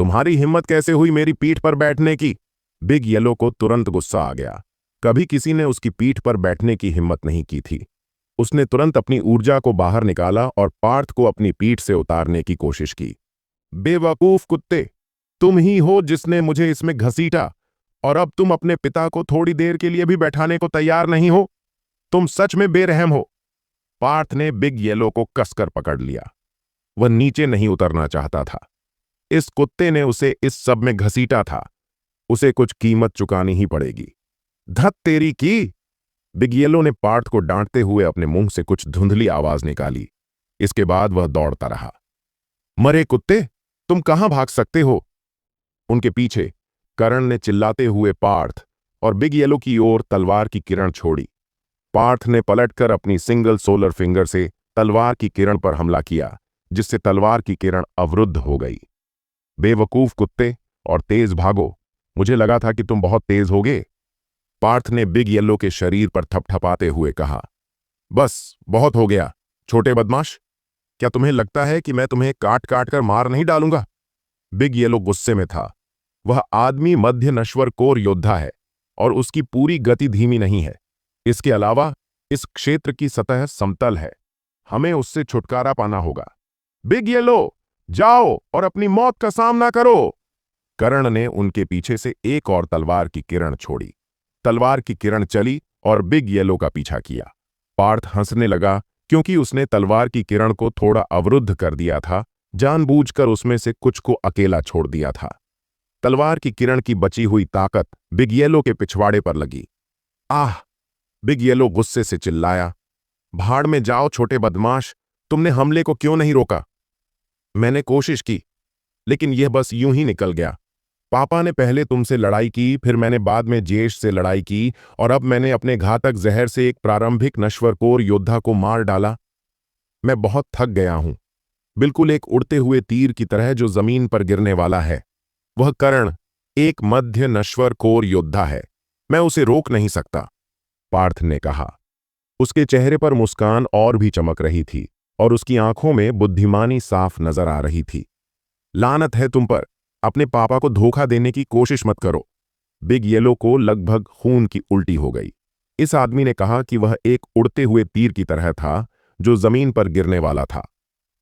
तुम्हारी हिम्मत कैसे हुई मेरी पीठ पर बैठने की? बिग येलो को तुरंत गुस्सा आ गया। कभी किसी ने उसकी पीठ पर बैठने की हिम्मत नहीं की थी। उसने तुरंत अपनी ऊर्जा को बाहर निकाला और पार्थ को अपनी पीठ से उतारने की कोशिश की। बेवकूफ कुत्ते, तुम ही हो जिसने मुझे इसमें घसीटा, और अब तुम अपने पिता को थोड़ी देर के लिए भी बैठाने को तैयार नहीं हो। तुम सच में बेरहम हो। पार्थ ने बिग येलो को कसकर पकड़ लिया। वह नीचे नहीं उतरना चाहता था। इस कुत्ते ने उसे इस सब में घसीटा था। उसे कुछ कीमत चुकानी ही पड़ेगी। धत तेरी की! बिग येलो ने पार्थ को डांटते हुए अपने मुंह से कुछ धुंधली आवाज निकाली। इसके बाद वह दौड़ता रहा। मरे कुत्ते, तुम कहां भाग सकते हो? उनके पीछे करण ने चिल्लाते हुए पार्थ और बिग येलो की ओर तलवार की किरण छोड़ी। पार्थ ने पलटकर अपनी सिंगल सोलर फिंगर से तलवार की किरण पर हमला किया, जिससे तलवार की किरण अवरुद्ध हो गई। बेवकूफ कुत्ते, और तेज भागो। मुझे लगा था कि तुम बहुत तेज होगे। पार्थ ने बिग येलो के शरीर पर थपथपाते हुए कहा। बस बहुत हो गया, छोटे बदमाश। क्या तुम्हें लगता है कि मैं तुम्हें काट काट कर मार नहीं डालूंगा? बिग येलो गुस्से में था। वह आदमी मध्य नश्वर कोर योद्धा है और उसकी पूरी गति धीमी नहीं है। इसके अलावा इस क्षेत्र की सतह समतल है। हमें उससे छुटकारा पाना होगा। बिग येलो, जाओ और अपनी मौत का सामना करो। कर्ण ने उनके पीछे से एक और तलवार की किरण छोड़ी। तलवार की किरण चली और बिग येलो का पीछा किया। पार्थ हंसने लगा क्योंकि उसने तलवार की किरण को थोड़ा अवरुद्ध कर दिया था, जानबूझकर उसमें से कुछ को अकेला छोड़ दिया था। तलवार की किरण की बची हुई ताकत बिग येलो के पिछवाड़े पर लगी। आह! बिग येलो गुस्से से चिल्लाया। भाड़ में जाओ छोटे बदमाश, तुमने हमले को क्यों नहीं रोका? मैंने कोशिश की, लेकिन यह बस यूं ही निकल गया। पापा ने पहले तुमसे लड़ाई की, फिर मैंने बाद में जेश से लड़ाई की, और अब मैंने अपने घातक जहर से एक प्रारंभिक नश्वरकोर योद्धा को मार डाला। मैं बहुत थक गया हूं, बिल्कुल एक उड़ते हुए तीर की तरह जो जमीन पर गिरने वाला है। वह कर्ण एक मध्य नश्वरकोर योद्धा है। मैं उसे रोक नहीं सकता, पार्थ ने कहा। उसके चेहरे पर मुस्कान और भी चमक रही थी और उसकी आंखों में बुद्धिमानी साफ नजर आ रही थी। लानत है तुम पर, अपने पापा को धोखा देने की कोशिश मत करो। बिग येलो को लगभग खून की उल्टी हो गई। इस आदमी ने कहा कि वह एक उड़ते हुए तीर की तरह था जो जमीन पर गिरने वाला था।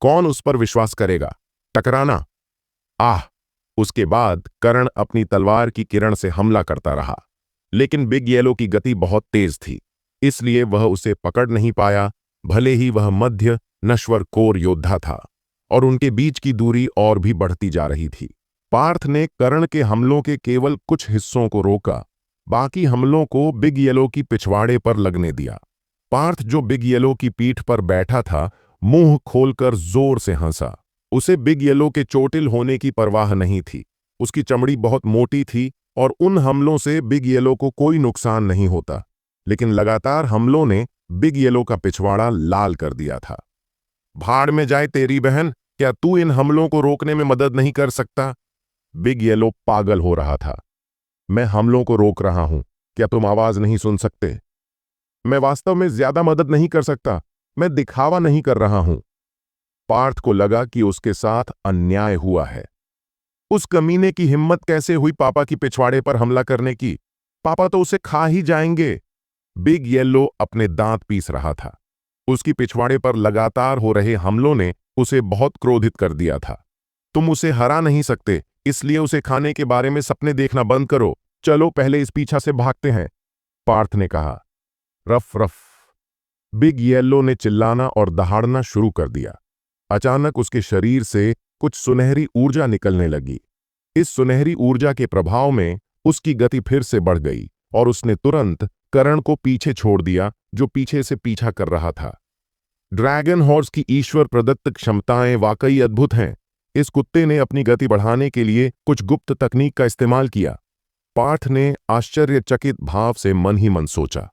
कौन उस पर विश्वास करेगा? टकराना! आह! उसके बाद कर्ण अपनी तलवार की किरण से हमला करता रहा, लेकिन बिग येलो की गति बहुत तेज थी, इसलिए वह उसे पकड़ नहीं पाया। भले ही वह मध्य नश्वर कोर योद्धा था और उनके बीच की दूरी और भी बढ़ती जा रही थी। पार्थ ने कर्ण के हमलों के केवल कुछ हिस्सों को रोका, बाकी हमलों को बिग येलो की पिछवाड़े पर लगने दिया। पार्थ जो बिग येलो की पीठ पर बैठा था, मुंह खोलकर जोर से हंसा। उसे बिग येलो के चोटिल होने की परवाह नहीं थी। उसकी चमड़ी बहुत मोटी थी और उन हमलों से बिग येलो को कोई नुकसान नहीं होता, लेकिन लगातार हमलों ने बिग येलो का पिछवाड़ा लाल कर दिया था। भाड़ में जाए तेरी बहन, क्या तू इन हमलों को रोकने में मदद नहीं कर सकता? बिग येलो पागल हो रहा था। मैं हमलों को रोक रहा हूं, क्या तुम आवाज नहीं सुन सकते? मैं वास्तव में ज्यादा मदद नहीं कर सकता, मैं दिखावा नहीं कर रहा हूं। पार्थ को लगा कि उसके साथ अन्याय हुआ है। उस कमीने की हिम्मत कैसे हुई पापा की पिछवाड़े पर हमला करने की? पापा तो उसे खा ही जाएंगे। बिग येलो अपने दांत पीस रहा था। उसकी पिछवाड़े पर लगातार हो रहे हमलों ने उसे बहुत क्रोधित कर दिया था। तुम उसे हरा नहीं सकते, इसलिए उसे खाने के बारे में सपने देखना बंद करो। चलो पहले इस पीछा से भागते हैं, पार्थ ने कहा। Rough rough! बिग येलो ने चिल्लाना और दहाड़ना शुरू कर दिया। अचानक उसके शरीर से कुछ सुनहरी ऊर्जा निकलने लगी। इस सुनहरी ऊर्जा के प्रभाव में उसकी गति फिर से बढ़ गई और उसने तुरंत कर्ण को पीछे छोड़ दिया, जो पीछे से पीछा कर रहा था। ड्रैगन हॉर्स की ईश्वर प्रदत्त क्षमताएं वाकई अद्भुत हैं। इस कुत्ते ने अपनी गति बढ़ाने के लिए कुछ गुप्त तकनीक का इस्तेमाल किया। पार्थ ने आश्चर्यचकित भाव से मन ही मन सोचा।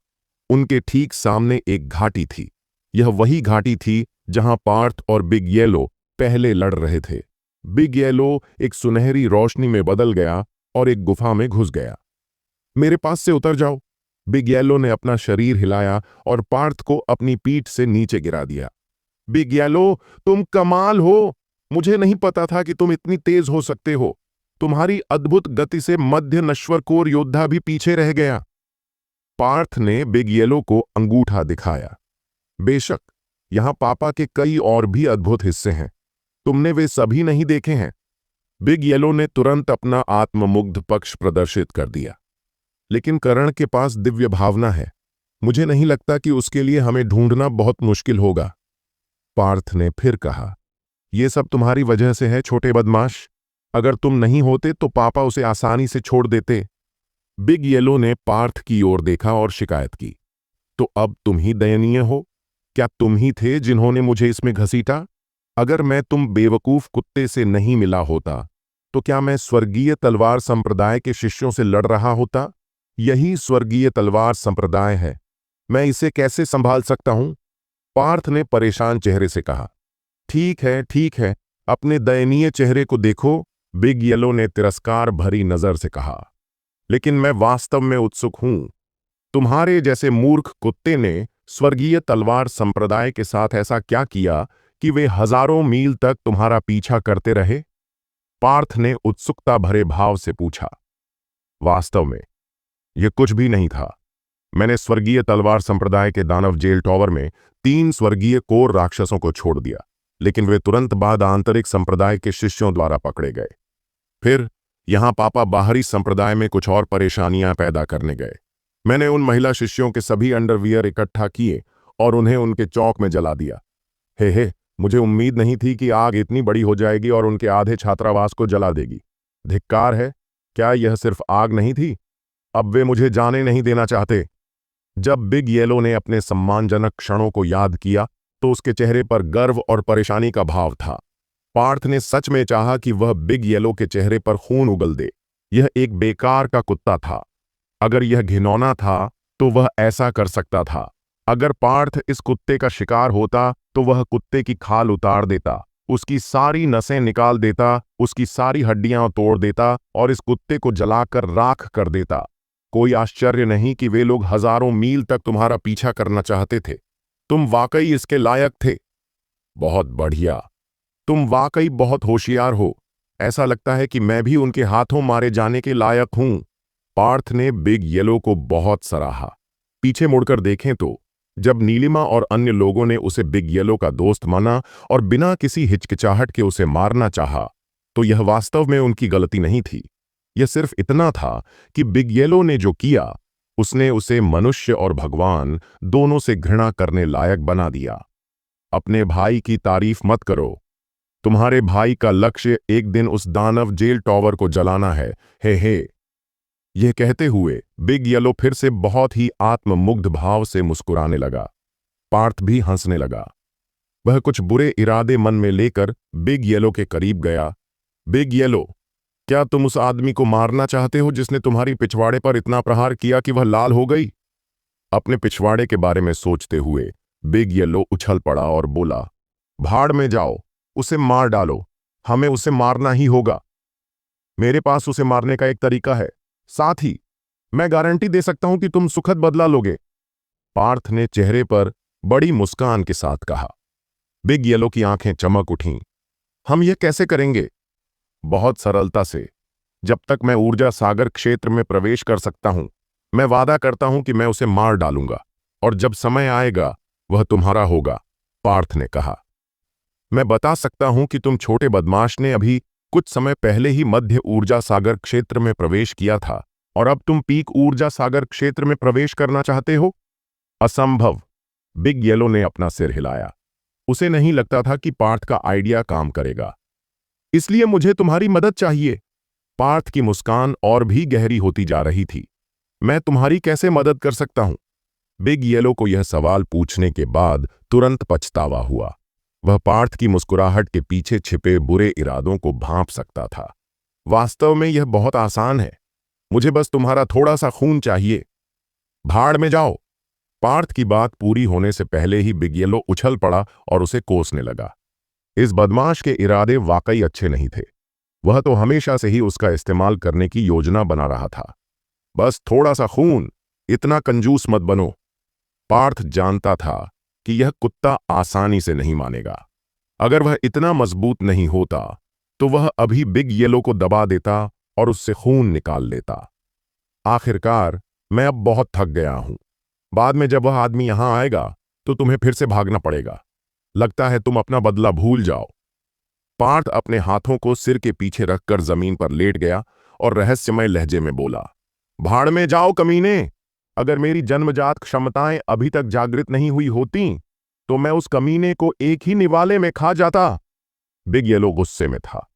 उनके ठीक सामने एक घाटी थी। यह वही घाटी थी जहां पार्थ और बिग येलो पहले लड़ रहे थे। बिग येलो एक सुनहरी रोशनी में बदल गया और एक गुफा में घुस गया। मेरे पास से उतर जाओ! बिग येलो ने अपना शरीर हिलाया और पार्थ को अपनी पीठ से नीचे गिरा दिया। बिग येलो, तुम कमाल हो! मुझे नहीं पता था कि तुम इतनी तेज हो सकते हो। तुम्हारी अद्भुत गति से मध्य नश्वरकोर योद्धा भी पीछे रह गया। पार्थ ने बिग येलो को अंगूठा दिखाया। बेशक, यहां पापा के कई और भी अद्भुत हिस्से हैं, तुमने वे सभी नहीं देखे हैं। बिग येलो ने तुरंत अपना आत्ममुग्ध पक्ष प्रदर्शित कर दिया। लेकिन करण के पास दिव्य भावना है, मुझे नहीं लगता कि उसके लिए हमें ढूंढना बहुत मुश्किल होगा। पार्थ ने फिर कहा, यह सब तुम्हारी वजह से है छोटे बदमाश। अगर तुम नहीं होते तो पापा उसे आसानी से छोड़ देते। बिग येलो ने पार्थ की ओर देखा और शिकायत की, तो अब तुम ही दयनीय हो? क्या तुम ही थे जिन्होंने मुझे इसमें घसीटा? अगर मैं तुम बेवकूफ कुत्ते से नहीं मिला होता तो क्या मैं स्वर्गीय तलवार संप्रदाय के शिष्यों से लड़ रहा होता? यही स्वर्गीय तलवार संप्रदाय है, मैं इसे कैसे संभाल सकता हूं? पार्थ ने परेशान चेहरे से कहा। ठीक है, अपने दयनीय चेहरे को देखो, बिग येलो ने तिरस्कार भरी नजर से कहा। लेकिन मैं वास्तव में उत्सुक हूं, तुम्हारे जैसे मूर्ख कुत्ते ने स्वर्गीय तलवार संप्रदाय के साथ ऐसा क्या किया कि वे हजारों मील तक तुम्हारा पीछा करते रहे? पार्थ ने उत्सुकता भरे भाव से पूछा। वास्तव में यह कुछ भी नहीं था। मैंने स्वर्गीय तलवार संप्रदाय के दानव जेल टॉवर में 3 स्वर्गीय कोर राक्षसों को छोड़ दिया, लेकिन वे तुरंत बाद आंतरिक संप्रदाय के शिष्यों द्वारा पकड़े गए। फिर यहां पापा बाहरी संप्रदाय में कुछ और परेशानियां पैदा करने गए। मैंने उन महिला शिष्यों के सभी अंडरवियर इकट्ठा किए और उन्हें उनके चौक में जला दिया। हे, मुझे उम्मीद नहीं थी कि आग इतनी बड़ी हो जाएगी और उनके आधे छात्रावास को जला देगी। धिक्कार है, क्या यह सिर्फ आग नहीं थी? अब वे मुझे जाने नहीं देना चाहते। जब बिग येलो ने अपने सम्मानजनक क्षणों को याद किया तो उसके चेहरे पर गर्व और परेशानी का भाव था। पार्थ ने सच में चाहा कि वह बिग येलो के चेहरे पर खून उगल दे। यह एक बेकार का कुत्ता था। अगर यह घिनौना था तो वह ऐसा कर सकता था। अगर पार्थ इस कुत्ते का शिकार होता तो वह कुत्ते की खाल उतार देता, उसकी सारी नसें निकाल देता, उसकी सारी हड्डियां तोड़ देता और इस कुत्ते को जलाकर राख कर देता। कोई आश्चर्य नहीं कि वे लोग हजारों मील तक तुम्हारा पीछा करना चाहते थे। तुम वाकई इसके लायक थे। बहुत बढ़िया, तुम वाकई बहुत होशियार हो। ऐसा लगता है कि मैं भी उनके हाथों मारे जाने के लायक हूं। पार्थ ने बिग येलो को बहुत सराहा। पीछे मुड़कर देखें तो जब नीलिमा और अन्य लोगों ने उसे बिग येलो का दोस्त माना और बिना किसी हिचकिचाहट के उसे मारना चाहा, तो यह वास्तव में उनकी गलती नहीं थी। यह सिर्फ इतना था कि बिग येलो ने जो किया उसने उसे मनुष्य और भगवान दोनों से घृणा करने लायक बना दिया। अपने भाई की तारीफ मत करो। तुम्हारे भाई का लक्ष्य एक दिन उस दानव जेल टॉवर को जलाना है। हे। यह कहते हुए बिग येलो फिर से बहुत ही आत्ममुग्ध भाव से मुस्कुराने लगा। पार्थ भी हंसने लगा। वह कुछ बुरे इरादे मन में लेकर बिग येलो के करीब गया। बिग येलो, क्या तुम उस आदमी को मारना चाहते हो जिसने तुम्हारी पिछवाड़े पर इतना प्रहार किया कि वह लाल हो गई? अपने पिछवाड़े के बारे में सोचते हुए बिग येलो उछल पड़ा और बोला, भाड़ में जाओ, उसे मार डालो। हमें उसे मारना ही होगा। मेरे पास उसे मारने का एक तरीका है, साथ ही मैं गारंटी दे सकता हूं कि तुम सुखद बदला लोगे। पार्थ ने चेहरे पर बड़ी मुस्कान के साथ कहा। बिग येलो की आंखें चमक उठीं। हम यह कैसे करेंगे? बहुत सरलता से। जब तक मैं ऊर्जा सागर क्षेत्र में प्रवेश कर सकता हूं, मैं वादा करता हूं कि मैं उसे मार डालूंगा, और जब समय आएगा वह तुम्हारा होगा, पार्थ ने कहा। मैं बता सकता हूं कि तुम छोटे बदमाश ने अभी कुछ समय पहले ही मध्य ऊर्जा सागर क्षेत्र में प्रवेश किया था और अब तुम पीक ऊर्जा सागर क्षेत्र में प्रवेश करना चाहते हो? असंभव। बिग येलो ने अपना सिर हिलाया। उसे नहीं लगता था कि पार्थ का आइडिया काम करेगा। इसलिए मुझे तुम्हारी मदद चाहिए। पार्थ की मुस्कान और भी गहरी होती जा रही थी। मैं तुम्हारी कैसे मदद कर सकता हूं? बिग येलो को यह सवाल पूछने के बाद तुरंत पछतावा हुआ। वह पार्थ की मुस्कुराहट के पीछे छिपे बुरे इरादों को भांप सकता था। वास्तव में यह बहुत आसान है। मुझे बस तुम्हारा थोड़ा सा खून चाहिए। भाड़ में जाओ। पार्थ की बात पूरी होने से पहले ही बिग येलो उछल पड़ा और उसे कोसने लगा। इस बदमाश के इरादे वाकई अच्छे नहीं थे। वह तो हमेशा से ही उसका इस्तेमाल करने की योजना बना रहा था। बस थोड़ा सा खून, इतना कंजूस मत बनो। पार्थ जानता था कि यह कुत्ता आसानी से नहीं मानेगा। अगर वह इतना मजबूत नहीं होता तो वह अभी बिग येलो को दबा देता और उससे खून निकाल लेता। आखिरकार मैं अब बहुत थक गया हूं। बाद में जब वह आदमी यहां आएगा तो तुम्हें फिर से भागना पड़ेगा। लगता है तुम अपना बदला भूल जाओ। पार्थ अपने हाथों को सिर के पीछे रखकर जमीन पर लेट गया और रहस्यमय लहजे में बोला, भाड़ में जाओ कमीने। अगर मेरी जन्मजात क्षमताएं अभी तक जागृत नहीं हुई होती तो मैं उस कमीने को एक ही निवाले में खा जाता। बिग येलो गुस्से में था।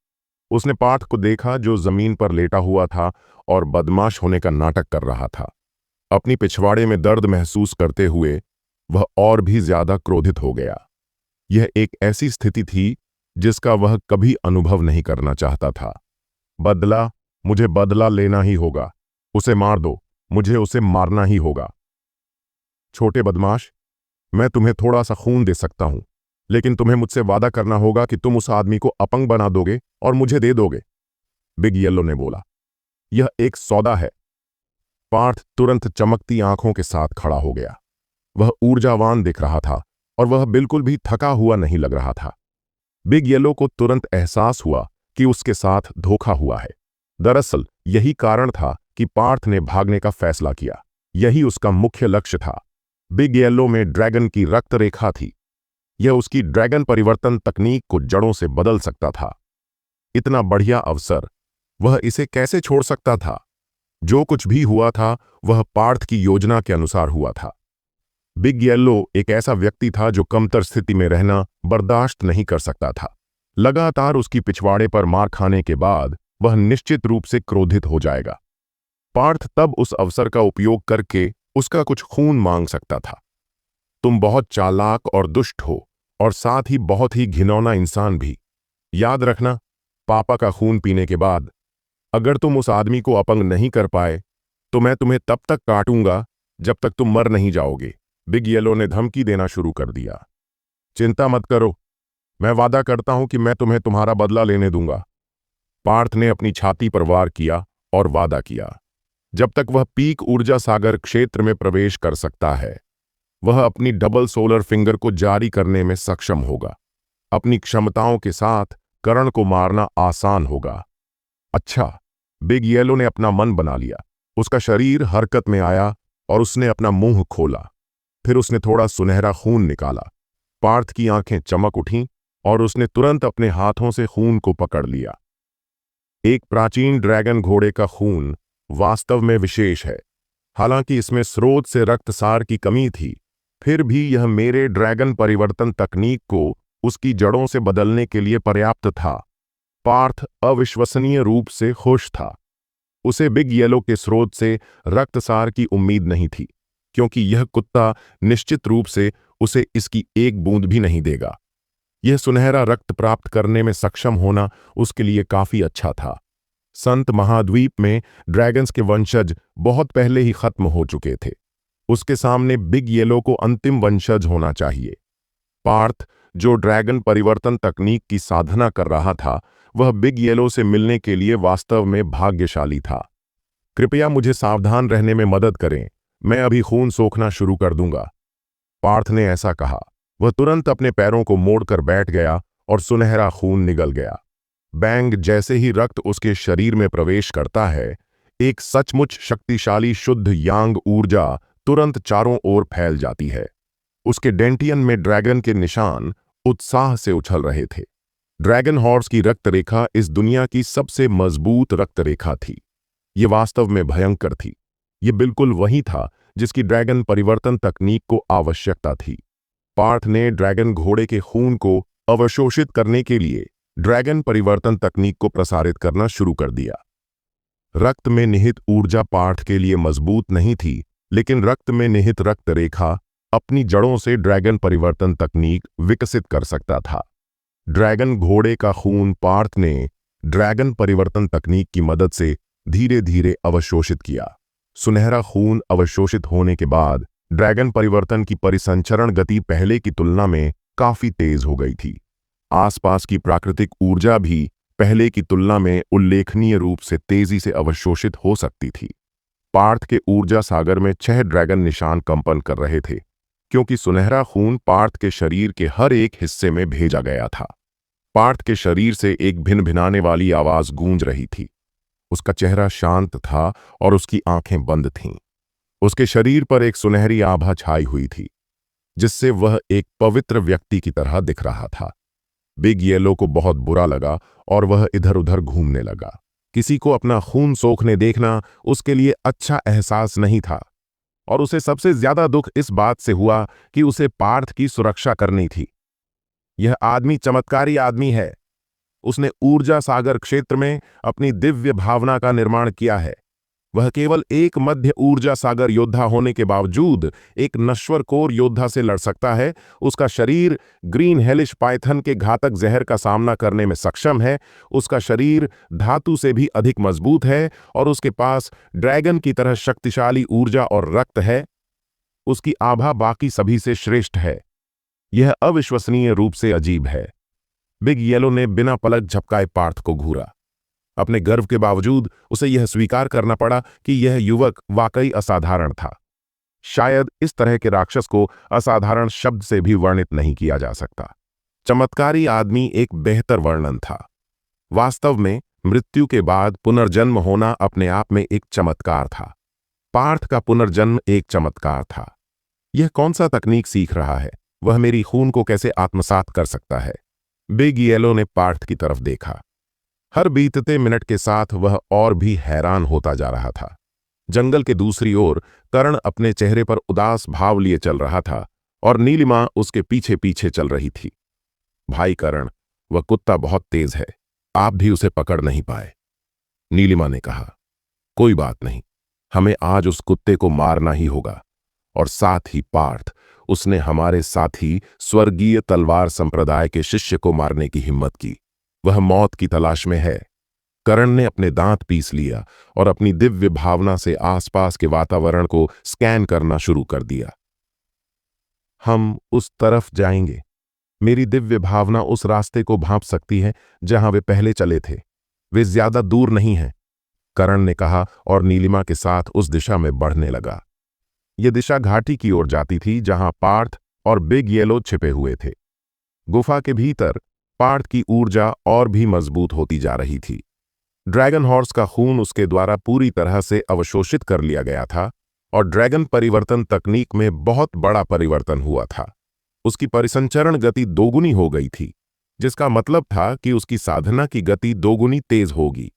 उसने पार्थ को देखा जो जमीन पर लेटा हुआ था और बदमाश होने का नाटक कर रहा था। अपनी पिछवाड़े में दर्द महसूस करते हुए वह और भी ज्यादा क्रोधित हो गया। यह एक ऐसी स्थिति थी जिसका वह कभी अनुभव नहीं करना चाहता था। बदला, मुझे बदला लेना ही होगा। उसे मार दो, मुझे उसे मारना ही होगा। छोटे बदमाश, मैं तुम्हें थोड़ा सा खून दे सकता हूं, लेकिन तुम्हें मुझसे वादा करना होगा कि तुम उस आदमी को अपंग बना दोगे और मुझे दे दोगे। बिग येलो ने बोला, यह एक सौदा है। पार्थ तुरंत चमकती आंखों के साथ खड़ा हो गया। वह ऊर्जावान दिख रहा था और वह बिल्कुल भी थका हुआ नहीं लग रहा था। बिग येलो को तुरंत एहसास हुआ कि उसके साथ धोखा हुआ है। दरअसल यही कारण था कि पार्थ ने भागने का फैसला किया। यही उसका मुख्य लक्ष्य था। बिग येलो में ड्रैगन की रक्त रेखा थी। यह उसकी ड्रैगन परिवर्तन तकनीक को जड़ों से बदल सकता था। इतना बढ़िया अवसर, वह इसे कैसे छोड़ सकता था? जो कुछ भी हुआ था वह पार्थ की योजना के अनुसार हुआ था। बिग येलो एक ऐसा व्यक्ति था जो कमतर स्थिति में रहना बर्दाश्त नहीं कर सकता था। लगातार उसकी पिछवाड़े पर मार खाने के बाद वह निश्चित रूप से क्रोधित हो जाएगा। पार्थ तब उस अवसर का उपयोग करके उसका कुछ खून मांग सकता था। तुम बहुत चालाक और दुष्ट हो और साथ ही बहुत ही घिनौना इंसान भी। याद रखना, पापा का खून पीने के बाद अगर तुम उस आदमी को अपंग नहीं कर पाए तो मैं तुम्हें तब तक काटूंगा जब तक तुम मर नहीं जाओगे। बिग येलो ने धमकी देना शुरू कर दिया। चिंता मत करो, मैं वादा करता हूं कि मैं तुम्हें तुम्हारा बदला लेने दूंगा। पार्थ ने अपनी छाती पर वार किया और वादा किया, जब तक वह पीक ऊर्जा सागर क्षेत्र में प्रवेश कर सकता है वह अपनी डबल सोलर फिंगर को जारी करने में सक्षम होगा। अपनी क्षमताओं के साथ करण को मारना आसान होगा। अच्छा, बिग येलो ने अपना मन बना लिया। उसका शरीर हरकत में आया और उसने अपना मुंह खोला। फिर उसने थोड़ा सुनहरा खून निकाला। पार्थ की आंखें चमक उठीं और उसने तुरंत अपने हाथों से खून को पकड़ लिया। एक प्राचीन ड्रैगन घोड़े का खून वास्तव में विशेष है। हालांकि इसमें स्रोत से रक्तसार की कमी थी, फिर भी यह मेरे ड्रैगन परिवर्तन तकनीक को उसकी जड़ों से बदलने के लिए पर्याप्त था। पार्थ अविश्वसनीय रूप से खुश था। उसे बिग येलो के स्रोत से रक्तसार की उम्मीद नहीं थी, क्योंकि यह कुत्ता निश्चित रूप से उसे इसकी एक बूंद भी नहीं देगा। यह सुनहरा रक्त प्राप्त करने में सक्षम होना उसके लिए काफी अच्छा था। संत महाद्वीप में ड्रैगन्स के वंशज बहुत पहले ही खत्म हो चुके थे। उसके सामने बिग येलो को अंतिम वंशज होना चाहिए। पार्थ, जो ड्रैगन परिवर्तन तकनीक की साधना कर रहा था, वह बिग येलो से मिलने के लिए वास्तव में भाग्यशाली था। कृपया मुझे सावधान रहने में मदद करें, मैं अभी खून सोखना शुरू कर दूंगा। पार्थ ने ऐसा कहा। वह तुरंत अपने पैरों को मोड़कर बैठ गया और सुनहरा खून निगल गया। बैंग जैसे ही रक्त उसके शरीर में प्रवेश करता है, एक सचमुच शक्तिशाली शुद्ध यांग ऊर्जा तुरंत चारों ओर फैल जाती है। उसके डेंटियन में ड्रैगन के निशान उत्साह से उछल रहे थे। ड्रैगन हॉर्स की रक्त रेखा इस दुनिया की सबसे मजबूत रक्त रेखा थी। ये वास्तव में भयंकर थी। ये बिल्कुल वही था जिसकी ड्रैगन परिवर्तन तकनीक को आवश्यकता थी। पार्थ ने ड्रैगन घोड़े के खून को अवशोषित करने के लिए ड्रैगन परिवर्तन तकनीक को प्रसारित करना शुरू कर दिया। रक्त में निहित ऊर्जा पार्थ के लिए मजबूत नहीं थी, लेकिन रक्त में निहित रक्त रेखा अपनी जड़ों से ड्रैगन परिवर्तन तकनीक विकसित कर सकता था। ड्रैगन घोड़े का खून पार्थ ने ड्रैगन परिवर्तन तकनीक की मदद से धीरे धीरे अवशोषित किया। सुनहरा खून अवशोषित होने के बाद ड्रैगन परिवर्तन की परिसंचरण गति पहले की तुलना में काफी तेज हो गई थी। आसपास की प्राकृतिक ऊर्जा भी पहले की तुलना में उल्लेखनीय रूप से तेजी से अवशोषित हो सकती थी। पार्थ के ऊर्जा सागर में 6 ड्रैगन निशान कंपन कर रहे थे, क्योंकि सुनहरा खून पार्थ के शरीर के हर एक हिस्से में भेजा गया था। पार्थ के शरीर से एक भिनभिनाने वाली आवाज गूंज रही थी। उसका चेहरा शांत था और उसकी आंखें बंद थीं। उसके शरीर पर एक सुनहरी आभा छाई हुई थी, जिससे वह एक पवित्र व्यक्ति की तरह दिख रहा था। बिग येलो को बहुत बुरा लगा और वह इधर उधर घूमने लगा। किसी को अपना खून सोखने देखना उसके लिए अच्छा एहसास नहीं था, और उसे सबसे ज्यादा दुख इस बात से हुआ कि उसे पार्थ की सुरक्षा करनी थी। यह आदमी चमत्कारी आदमी है। उसने ऊर्जा सागर क्षेत्र में अपनी दिव्य भावना का निर्माण किया है। वह केवल एक मध्य ऊर्जा सागर योद्धा होने के बावजूद एक नश्वर कोर योद्धा से लड़ सकता है। उसका शरीर ग्रीन हेलिश पाइथन के घातक जहर का सामना करने में सक्षम है। उसका शरीर धातु से भी अधिक मजबूत है और उसके पास ड्रैगन की तरह शक्तिशाली ऊर्जा और रक्त है। उसकी आभा बाकी सभी से श्रेष्ठ है। यह अविश्वसनीय रूप से अजीब है। बिग येलो ने बिना पलक झपकाए पार्थ को घूरा। अपने गर्व के बावजूद उसे यह स्वीकार करना पड़ा कि यह युवक वाकई असाधारण था। शायद इस तरह के राक्षस को असाधारण शब्द से भी वर्णित नहीं किया जा सकता। चमत्कारी आदमी एक बेहतर वर्णन था। वास्तव में मृत्यु के बाद पुनर्जन्म होना अपने आप में एक चमत्कार था। पार्थ का पुनर्जन्म एक चमत्कार था। यह कौन सा तकनीक सीख रहा है? वह मेरी खून को कैसे आत्मसात कर सकता है? बिग येलो ने पार्थ की तरफ देखा। हर बीतते मिनट के साथ वह और भी हैरान होता जा रहा था। जंगल के दूसरी ओर कर्ण अपने चेहरे पर उदास भाव लिए चल रहा था और नीलिमा उसके पीछे पीछे चल रही थी। भाई कर्ण, वह कुत्ता बहुत तेज है, आप भी उसे पकड़ नहीं पाए, नीलिमा ने कहा। कोई बात नहीं, हमें आज उस कुत्ते को मारना ही होगा। और साथ ही पार्थ, उसने हमारे साथी स्वर्गीय तलवार संप्रदाय के शिष्य को मारने की हिम्मत की। वह मौत की तलाश में है। कर्ण ने अपने दांत पीस लिया और अपनी दिव्य भावना से आसपास के वातावरण को स्कैन करना शुरू कर दिया। हम उस तरफ जाएंगे। मेरी दिव्य भावना उस रास्ते को भांप सकती है जहां वे पहले चले थे। वे ज्यादा दूर नहीं हैं, कर्ण ने कहा और नीलिमा के साथ उस दिशा में बढ़ने लगा। यह दिशा घाटी की ओर जाती थी जहां पार्थ और बिग येलो छिपे हुए थे। गुफा के भीतर पार्थ की ऊर्जा और भी मजबूत होती जा रही थी। ड्रैगन हॉर्स का खून उसके द्वारा पूरी तरह से अवशोषित कर लिया गया था और ड्रैगन परिवर्तन तकनीक में बहुत बड़ा परिवर्तन हुआ था। उसकी परिसंचरण गति दोगुनी हो गई थी, जिसका मतलब था कि उसकी साधना की गति दोगुनी तेज होगी।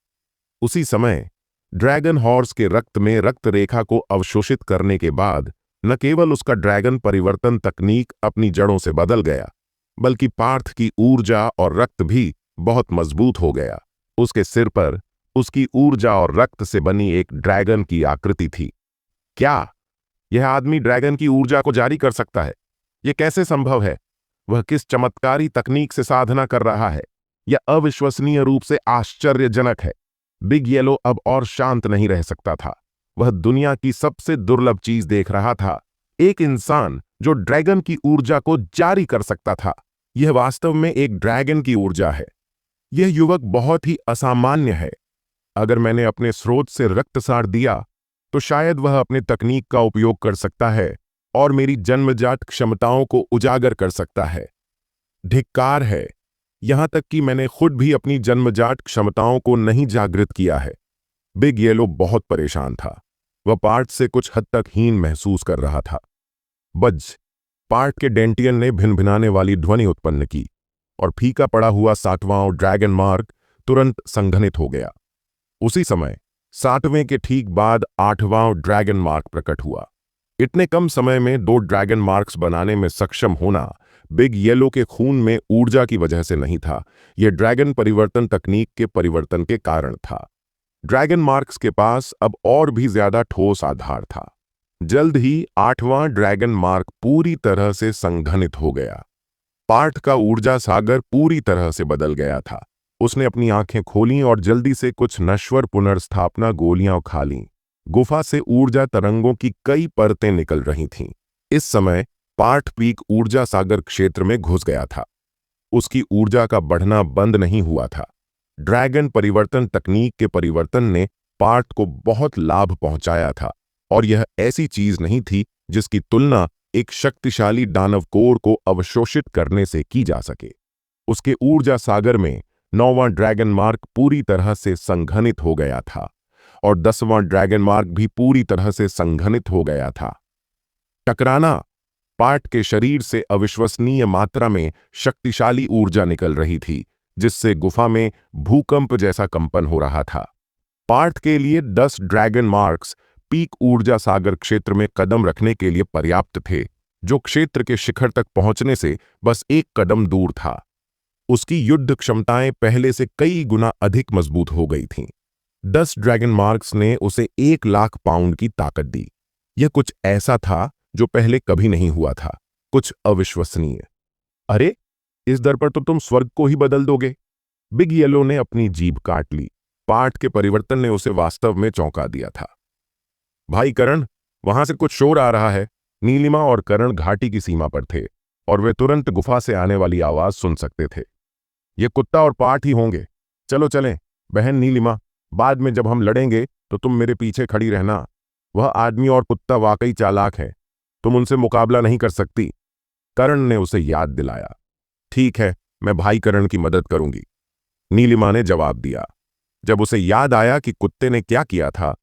उसी समय ड्रैगन हॉर्स के रक्त में रक्त रेखा को अवशोषित करने के बाद न केवल उसका ड्रैगन परिवर्तन तकनीक अपनी जड़ों से बदल गया, बल्कि पार्थ की ऊर्जा और रक्त भी बहुत मजबूत हो गया। उसके सिर पर उसकी ऊर्जा और रक्त से बनी एक ड्रैगन की आकृति थी। क्या यह आदमी ड्रैगन की ऊर्जा को जारी कर सकता है? यह कैसे संभव है? वह किस चमत्कारी तकनीक से साधना कर रहा है? यह अविश्वसनीय रूप से आश्चर्यजनक है। बिग येलो अब और शांत नहीं रह सकता था। वह दुनिया की सबसे दुर्लभ चीज देख रहा था, एक इंसान जो ड्रैगन की ऊर्जा को जारी कर सकता था। यह वास्तव में एक ड्रैगन की ऊर्जा है। यह युवक बहुत ही असामान्य है। अगर मैंने अपने स्रोत से रक्त साड़ दिया तो शायद वह अपने तकनीक का उपयोग कर सकता है और मेरी जन्मजात क्षमताओं को उजागर कर सकता है। धिक्कार है, यहां तक कि मैंने खुद भी अपनी जन्मजात क्षमताओं को नहीं जागृत किया है। बिग येलो बहुत परेशान था। वह पार्थ से कुछ हद तक हीन महसूस कर रहा था। बज, पार्थ के डेंटियन ने भिनभिनाने वाली ध्वनि उत्पन्न की और फीका पड़ा हुआ 7वां ड्रैगन मार्क तुरंत संघनित हो गया। उसी समय 7वें के ठीक बाद 8वां ड्रैगन मार्क प्रकट हुआ। इतने कम समय में 2 ड्रैगन मार्क्स बनाने में सक्षम होना बिग येलो के खून में ऊर्जा की वजह से नहीं था, यह ड्रैगन परिवर्तन तकनीक के परिवर्तन के कारण था। ड्रैगन मार्क्स के पास अब और भी ज्यादा ठोस आधार था। जल्द ही 8वां ड्रैगन मार्क पूरी तरह से संघनित हो गया। पार्थ का ऊर्जा सागर पूरी तरह से बदल गया था। उसने अपनी आंखें खोलीं और जल्दी से कुछ नश्वर पुनर्स्थापना गोलियां खा लीं। गुफा से ऊर्जा तरंगों की कई परतें निकल रही थीं। इस समय पार्थ पीक ऊर्जा सागर क्षेत्र में घुस गया था। उसकी ऊर्जा का बढ़ना बंद नहीं हुआ था। ड्रैगन परिवर्तन तकनीक के परिवर्तन ने पार्थ को बहुत लाभ पहुंचाया था, और यह ऐसी चीज नहीं थी जिसकी तुलना एक शक्तिशाली दानव कोर को अवशोषित करने से की जा सके। उसके ऊर्जा सागर में 9वां ड्रैगन मार्क पूरी तरह से संघनित हो गया था और 10वां ड्रैगन मार्क भी पूरी तरह से संघनित हो गया था। टकराना, पार्थ के शरीर से अविश्वसनीय मात्रा में शक्तिशाली ऊर्जा निकल रही थी, जिससे गुफा में भूकंप जैसा कंपन हो रहा था। पार्थ के लिए 10 ड्रैगन मार्क्स पीक ऊर्जा सागर क्षेत्र में कदम रखने के लिए पर्याप्त थे, जो क्षेत्र के शिखर तक पहुंचने से बस एक कदम दूर था। उसकी युद्ध क्षमताएं पहले से कई गुना अधिक मजबूत हो गई थीं। 10 ड्रैगन मार्क्स ने उसे 1,00,000 पाउंड की ताकत दी। यह कुछ ऐसा था जो पहले कभी नहीं हुआ था, कुछ अविश्वसनीय। अरे, इस दर पर तो तुम स्वर्ग को ही बदल दोगे। बिग येलो ने अपनी जीभ काट ली। पार्थ के परिवर्तन ने उसे वास्तव में चौंका दिया था। भाई करण, वहां से कुछ शोर आ रहा है। नीलिमा और करण घाटी की सीमा पर थे और वे तुरंत गुफा से आने वाली आवाज सुन सकते थे। ये कुत्ता और पार्थ ही होंगे। चलो चलें। बहन नीलिमा, बाद में जब हम लड़ेंगे तो तुम मेरे पीछे खड़ी रहना। वह आदमी और कुत्ता वाकई चालाक है, तुम उनसे मुकाबला नहीं कर सकती। करण ने उसे याद दिलाया। ठीक है, मैं भाई करण की मदद करूंगी, नीलिमा ने जवाब दिया। जब उसे याद आया कि कुत्ते ने क्या किया था,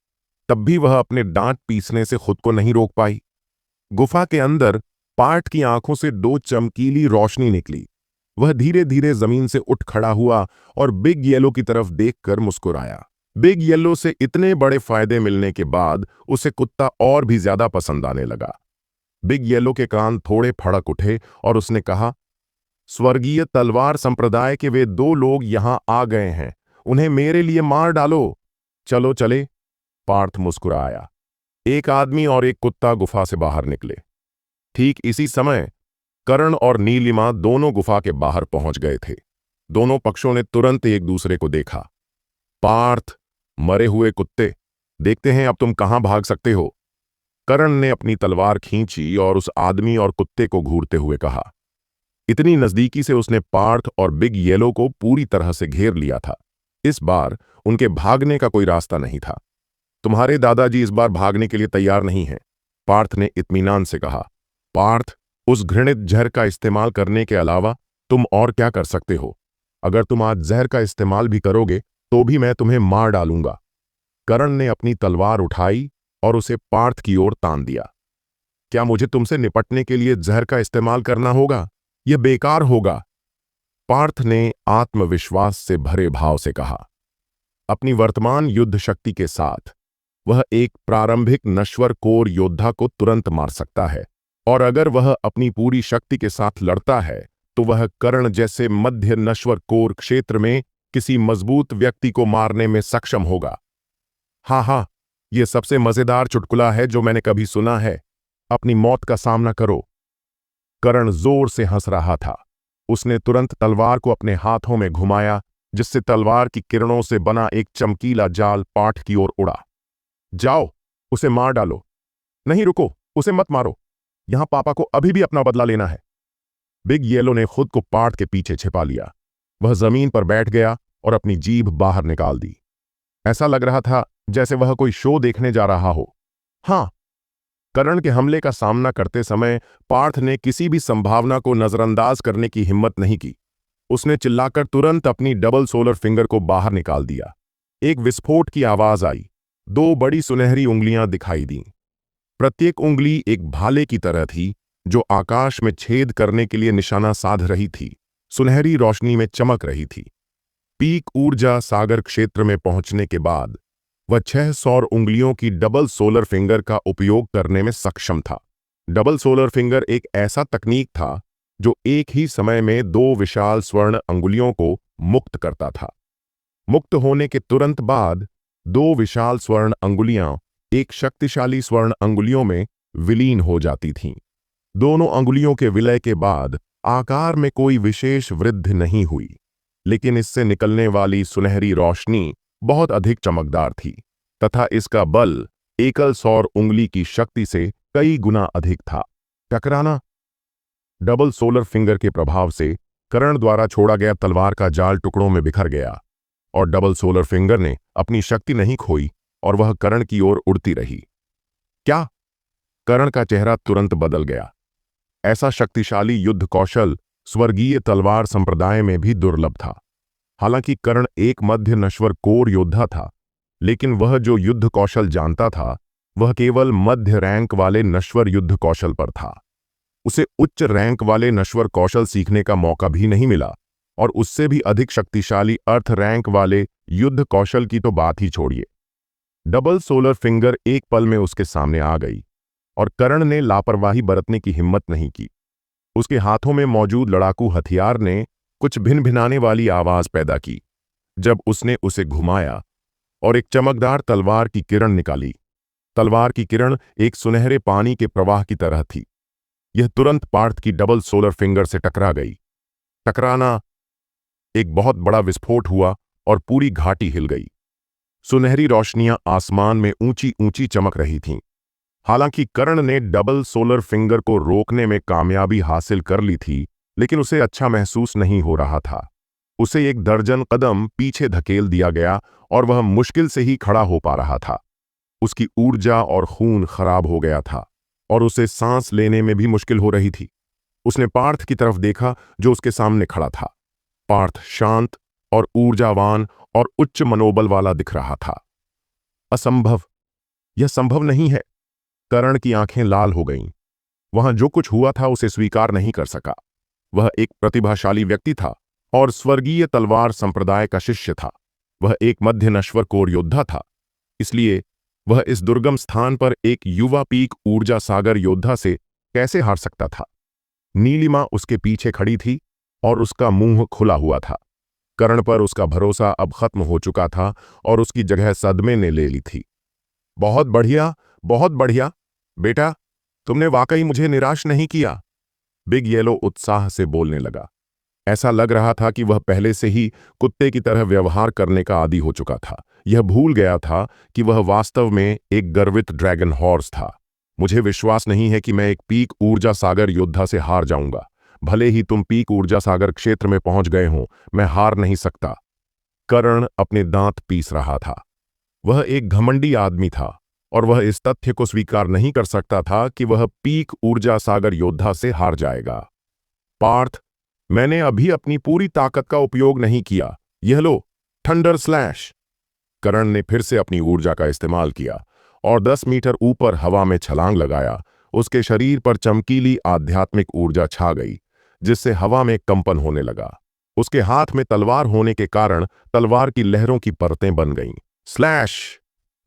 तब भी वह अपने दांत पीसने से खुद को नहीं रोक पाई। गुफा के अंदर पार्थ की आंखों से 2 चमकीली रोशनी निकली। वह धीरे धीरे जमीन से उठ खड़ा हुआ और बिग येलो की तरफ देखकर मुस्कुराया। बिग येलो से इतने बड़े फायदे मिलने के बाद उसे कुत्ता और भी ज्यादा पसंद आने लगा। बिग येलो के कान थोड़े फड़क उठे और उसने कहा, स्वर्गीय तलवार संप्रदाय के वे 2 लोग यहां आ गए हैं, उन्हें मेरे लिए मार डालो। चलो चले, पार्थ मुस्कुराया। एक आदमी और एक कुत्ता गुफा से बाहर निकले। ठीक इसी समय करण और नीलिमा दोनों गुफा के बाहर पहुंच गए थे। दोनों पक्षों ने तुरंत एक दूसरे को देखा। पार्थ, मरे हुए कुत्ते, देखते हैं अब तुम कहां भाग सकते हो। करण ने अपनी तलवार खींची और उस आदमी और कुत्ते को घूरते हुए कहा। इतनी नजदीकी से उसने पार्थ और बिग येलो को पूरी तरह से घेर लिया था। इस बार उनके भागने का कोई रास्ता नहीं था। तुम्हारे दादाजी इस बार भागने के लिए तैयार नहीं हैं, पार्थ ने इत्मीनान से कहा। पार्थ, उस घृणित जहर का इस्तेमाल करने के अलावा तुम और क्या कर सकते हो? अगर तुम आज जहर का इस्तेमाल भी करोगे तो भी मैं तुम्हें मार डालूंगा। करण ने अपनी तलवार उठाई और उसे पार्थ की ओर तान दिया। क्या मुझे तुमसे निपटने के लिए जहर का इस्तेमाल करना होगा? यह बेकार होगा, पार्थ ने आत्मविश्वास से भरे भाव से कहा। अपनी वर्तमान युद्ध शक्ति के साथ वह एक प्रारंभिक नश्वर कोर योद्धा को तुरंत मार सकता है, और अगर वह अपनी पूरी शक्ति के साथ लड़ता है तो वह कर्ण जैसे मध्य नश्वर कोर क्षेत्र में किसी मजबूत व्यक्ति को मारने में सक्षम होगा। हाँ, यह सबसे मजेदार चुटकुला है जो मैंने कभी सुना है। अपनी मौत का सामना करो। कर्ण जोर से हंस रहा था। उसने तुरंत तलवार को अपने हाथों में घुमाया, जिससे तलवार की किरणों से बना एक चमकीला जाल पार्थ की ओर उड़ा। जाओ, उसे मार डालो। नहीं, रुको, उसे मत मारो। यहां पापा को अभी भी अपना बदला लेना है। बिग येलो ने खुद को पार्थ के पीछे छिपा लिया। वह जमीन पर बैठ गया और अपनी जीभ बाहर निकाल दी। ऐसा लग रहा था जैसे वह कोई शो देखने जा रहा हो। हां, कर्ण के हमले का सामना करते समय पार्थ ने किसी भी संभावना को नजरअंदाज करने की हिम्मत नहीं की। उसने चिल्लाकर तुरंत अपनी डबल सोलर फिंगर को बाहर निकाल दिया। एक विस्फोट की आवाज आई। 2 बड़ी सुनहरी उंगलियां दिखाई दीं। प्रत्येक उंगली एक भाले की तरह थी, जो आकाश में छेद करने के लिए निशाना साध रही थी, सुनहरी रोशनी में चमक रही थी। पीक ऊर्जा सागर क्षेत्र में पहुंचने के बाद वह 6 सौर उंगलियों की डबल सोलर फिंगर का उपयोग करने में सक्षम था। डबल सोलर फिंगर एक ऐसा तकनीक था जो एक ही समय में 2 विशाल स्वर्ण अंगुलियों को मुक्त करता था। मुक्त होने के तुरंत बाद 2 विशाल स्वर्ण अंगुलियां एक शक्तिशाली स्वर्ण अंगुलियों में विलीन हो जाती थीं। दोनों अंगुलियों के विलय के बाद आकार में कोई विशेष वृद्धि नहीं हुई, लेकिन इससे निकलने वाली सुनहरी रोशनी बहुत अधिक चमकदार थी तथा इसका बल एकल सौर उंगली की शक्ति से कई गुना अधिक था। टकराना, डबल सोलर फिंगर के प्रभाव से कर्ण द्वारा छोड़ा गया तलवार का जाल टुकड़ों में बिखर गया और डबल सोलर फिंगर ने अपनी शक्ति नहीं खोई और वह कर्ण की ओर उड़ती रही। क्या? कर्ण का चेहरा तुरंत बदल गया। ऐसा शक्तिशाली युद्ध कौशल स्वर्गीय तलवार संप्रदाय में भी दुर्लभ था। हालांकि कर्ण एक मध्य नश्वर कोर योद्धा था, लेकिन वह जो युद्ध कौशल जानता था वह केवल मध्य रैंक वाले नश्वर युद्ध कौशल पर था। उसे उच्च रैंक वाले नश्वर कौशल सीखने का मौका भी नहीं मिला, और उससे भी अधिक शक्तिशाली अर्थ रैंक वाले युद्ध कौशल की तो बात ही छोड़िए। डबल सोलर फिंगर एक पल में उसके सामने आ गई, और कर्ण ने लापरवाही बरतने की हिम्मत नहीं की। उसके हाथों में मौजूद लड़ाकू हथियार ने कुछ भिनभिनाने वाली आवाज पैदा की जब उसने उसे घुमाया और एक चमकदार तलवार की किरण निकाली। तलवार की किरण एक सुनहरे पानी के प्रवाह की तरह थी। यह तुरंत पार्थ की डबल सोलर फिंगर से टकरा गई। टकराना, एक बहुत बड़ा विस्फोट हुआ और पूरी घाटी हिल गई। सुनहरी रोशनियां आसमान में ऊंची ऊंची चमक रही थीं। हालांकि कर्ण ने डबल सोलर फिंगर को रोकने में कामयाबी हासिल कर ली थी, लेकिन उसे अच्छा महसूस नहीं हो रहा था। उसे एक दर्जन कदम पीछे धकेल दिया गया और वह मुश्किल से ही खड़ा हो पा रहा था। उसकी ऊर्जा और खून खराब हो गया था और उसे सांस लेने में भी मुश्किल हो रही थी। उसने पार्थ की तरफ देखा जो उसके सामने खड़ा था। पार्थ शांत और ऊर्जावान और उच्च मनोबल वाला दिख रहा था। असंभव, यह संभव नहीं है। कर्ण की आंखें लाल हो गईं। वहां जो कुछ हुआ था उसे स्वीकार नहीं कर सका। वह एक प्रतिभाशाली व्यक्ति था और स्वर्गीय तलवार संप्रदाय का शिष्य था। वह एक मध्य नश्वर कोर योद्धा था, इसलिए वह इस दुर्गम स्थान पर एक युवा पीक ऊर्जा सागर योद्धा से कैसे हार सकता था। नीलिमा उसके पीछे खड़ी थी और उसका मुंह खुला हुआ था। कर्ण पर उसका भरोसा अब खत्म हो चुका था और उसकी जगह सदमे ने ले ली थी। बहुत बढ़िया, बहुत बढ़िया बेटा, तुमने वाकई मुझे निराश नहीं किया, बिग येलो उत्साह से बोलने लगा। ऐसा लग रहा था कि वह पहले से ही कुत्ते की तरह व्यवहार करने का आदी हो चुका था। यह भूल गया था कि वह वास्तव में एक गर्वित ड्रैगन हॉर्स था। मुझे विश्वास नहीं है कि मैं एक पीक ऊर्जा सागर योद्धा से हार जाऊंगा। भले ही तुम पीक ऊर्जा सागर क्षेत्र में पहुंच गए हो, मैं हार नहीं सकता। कर्ण अपने दांत पीस रहा था। वह एक घमंडी आदमी था और वह इस तथ्य को स्वीकार नहीं कर सकता था कि वह पीक ऊर्जा सागर योद्धा से हार जाएगा। पार्थ, मैंने अभी अपनी पूरी ताकत का उपयोग नहीं किया। यह लो, थंडर स्लैश। कर्ण ने फिर से अपनी ऊर्जा का इस्तेमाल किया और 10 मीटर ऊपर हवा में छलांग लगाया। उसके शरीर पर चमकीली आध्यात्मिक ऊर्जा छा गई, जिससे हवा में कंपन होने लगा। उसके हाथ में तलवार होने के कारण तलवार की लहरों की परतें बन गईं। स्लैश!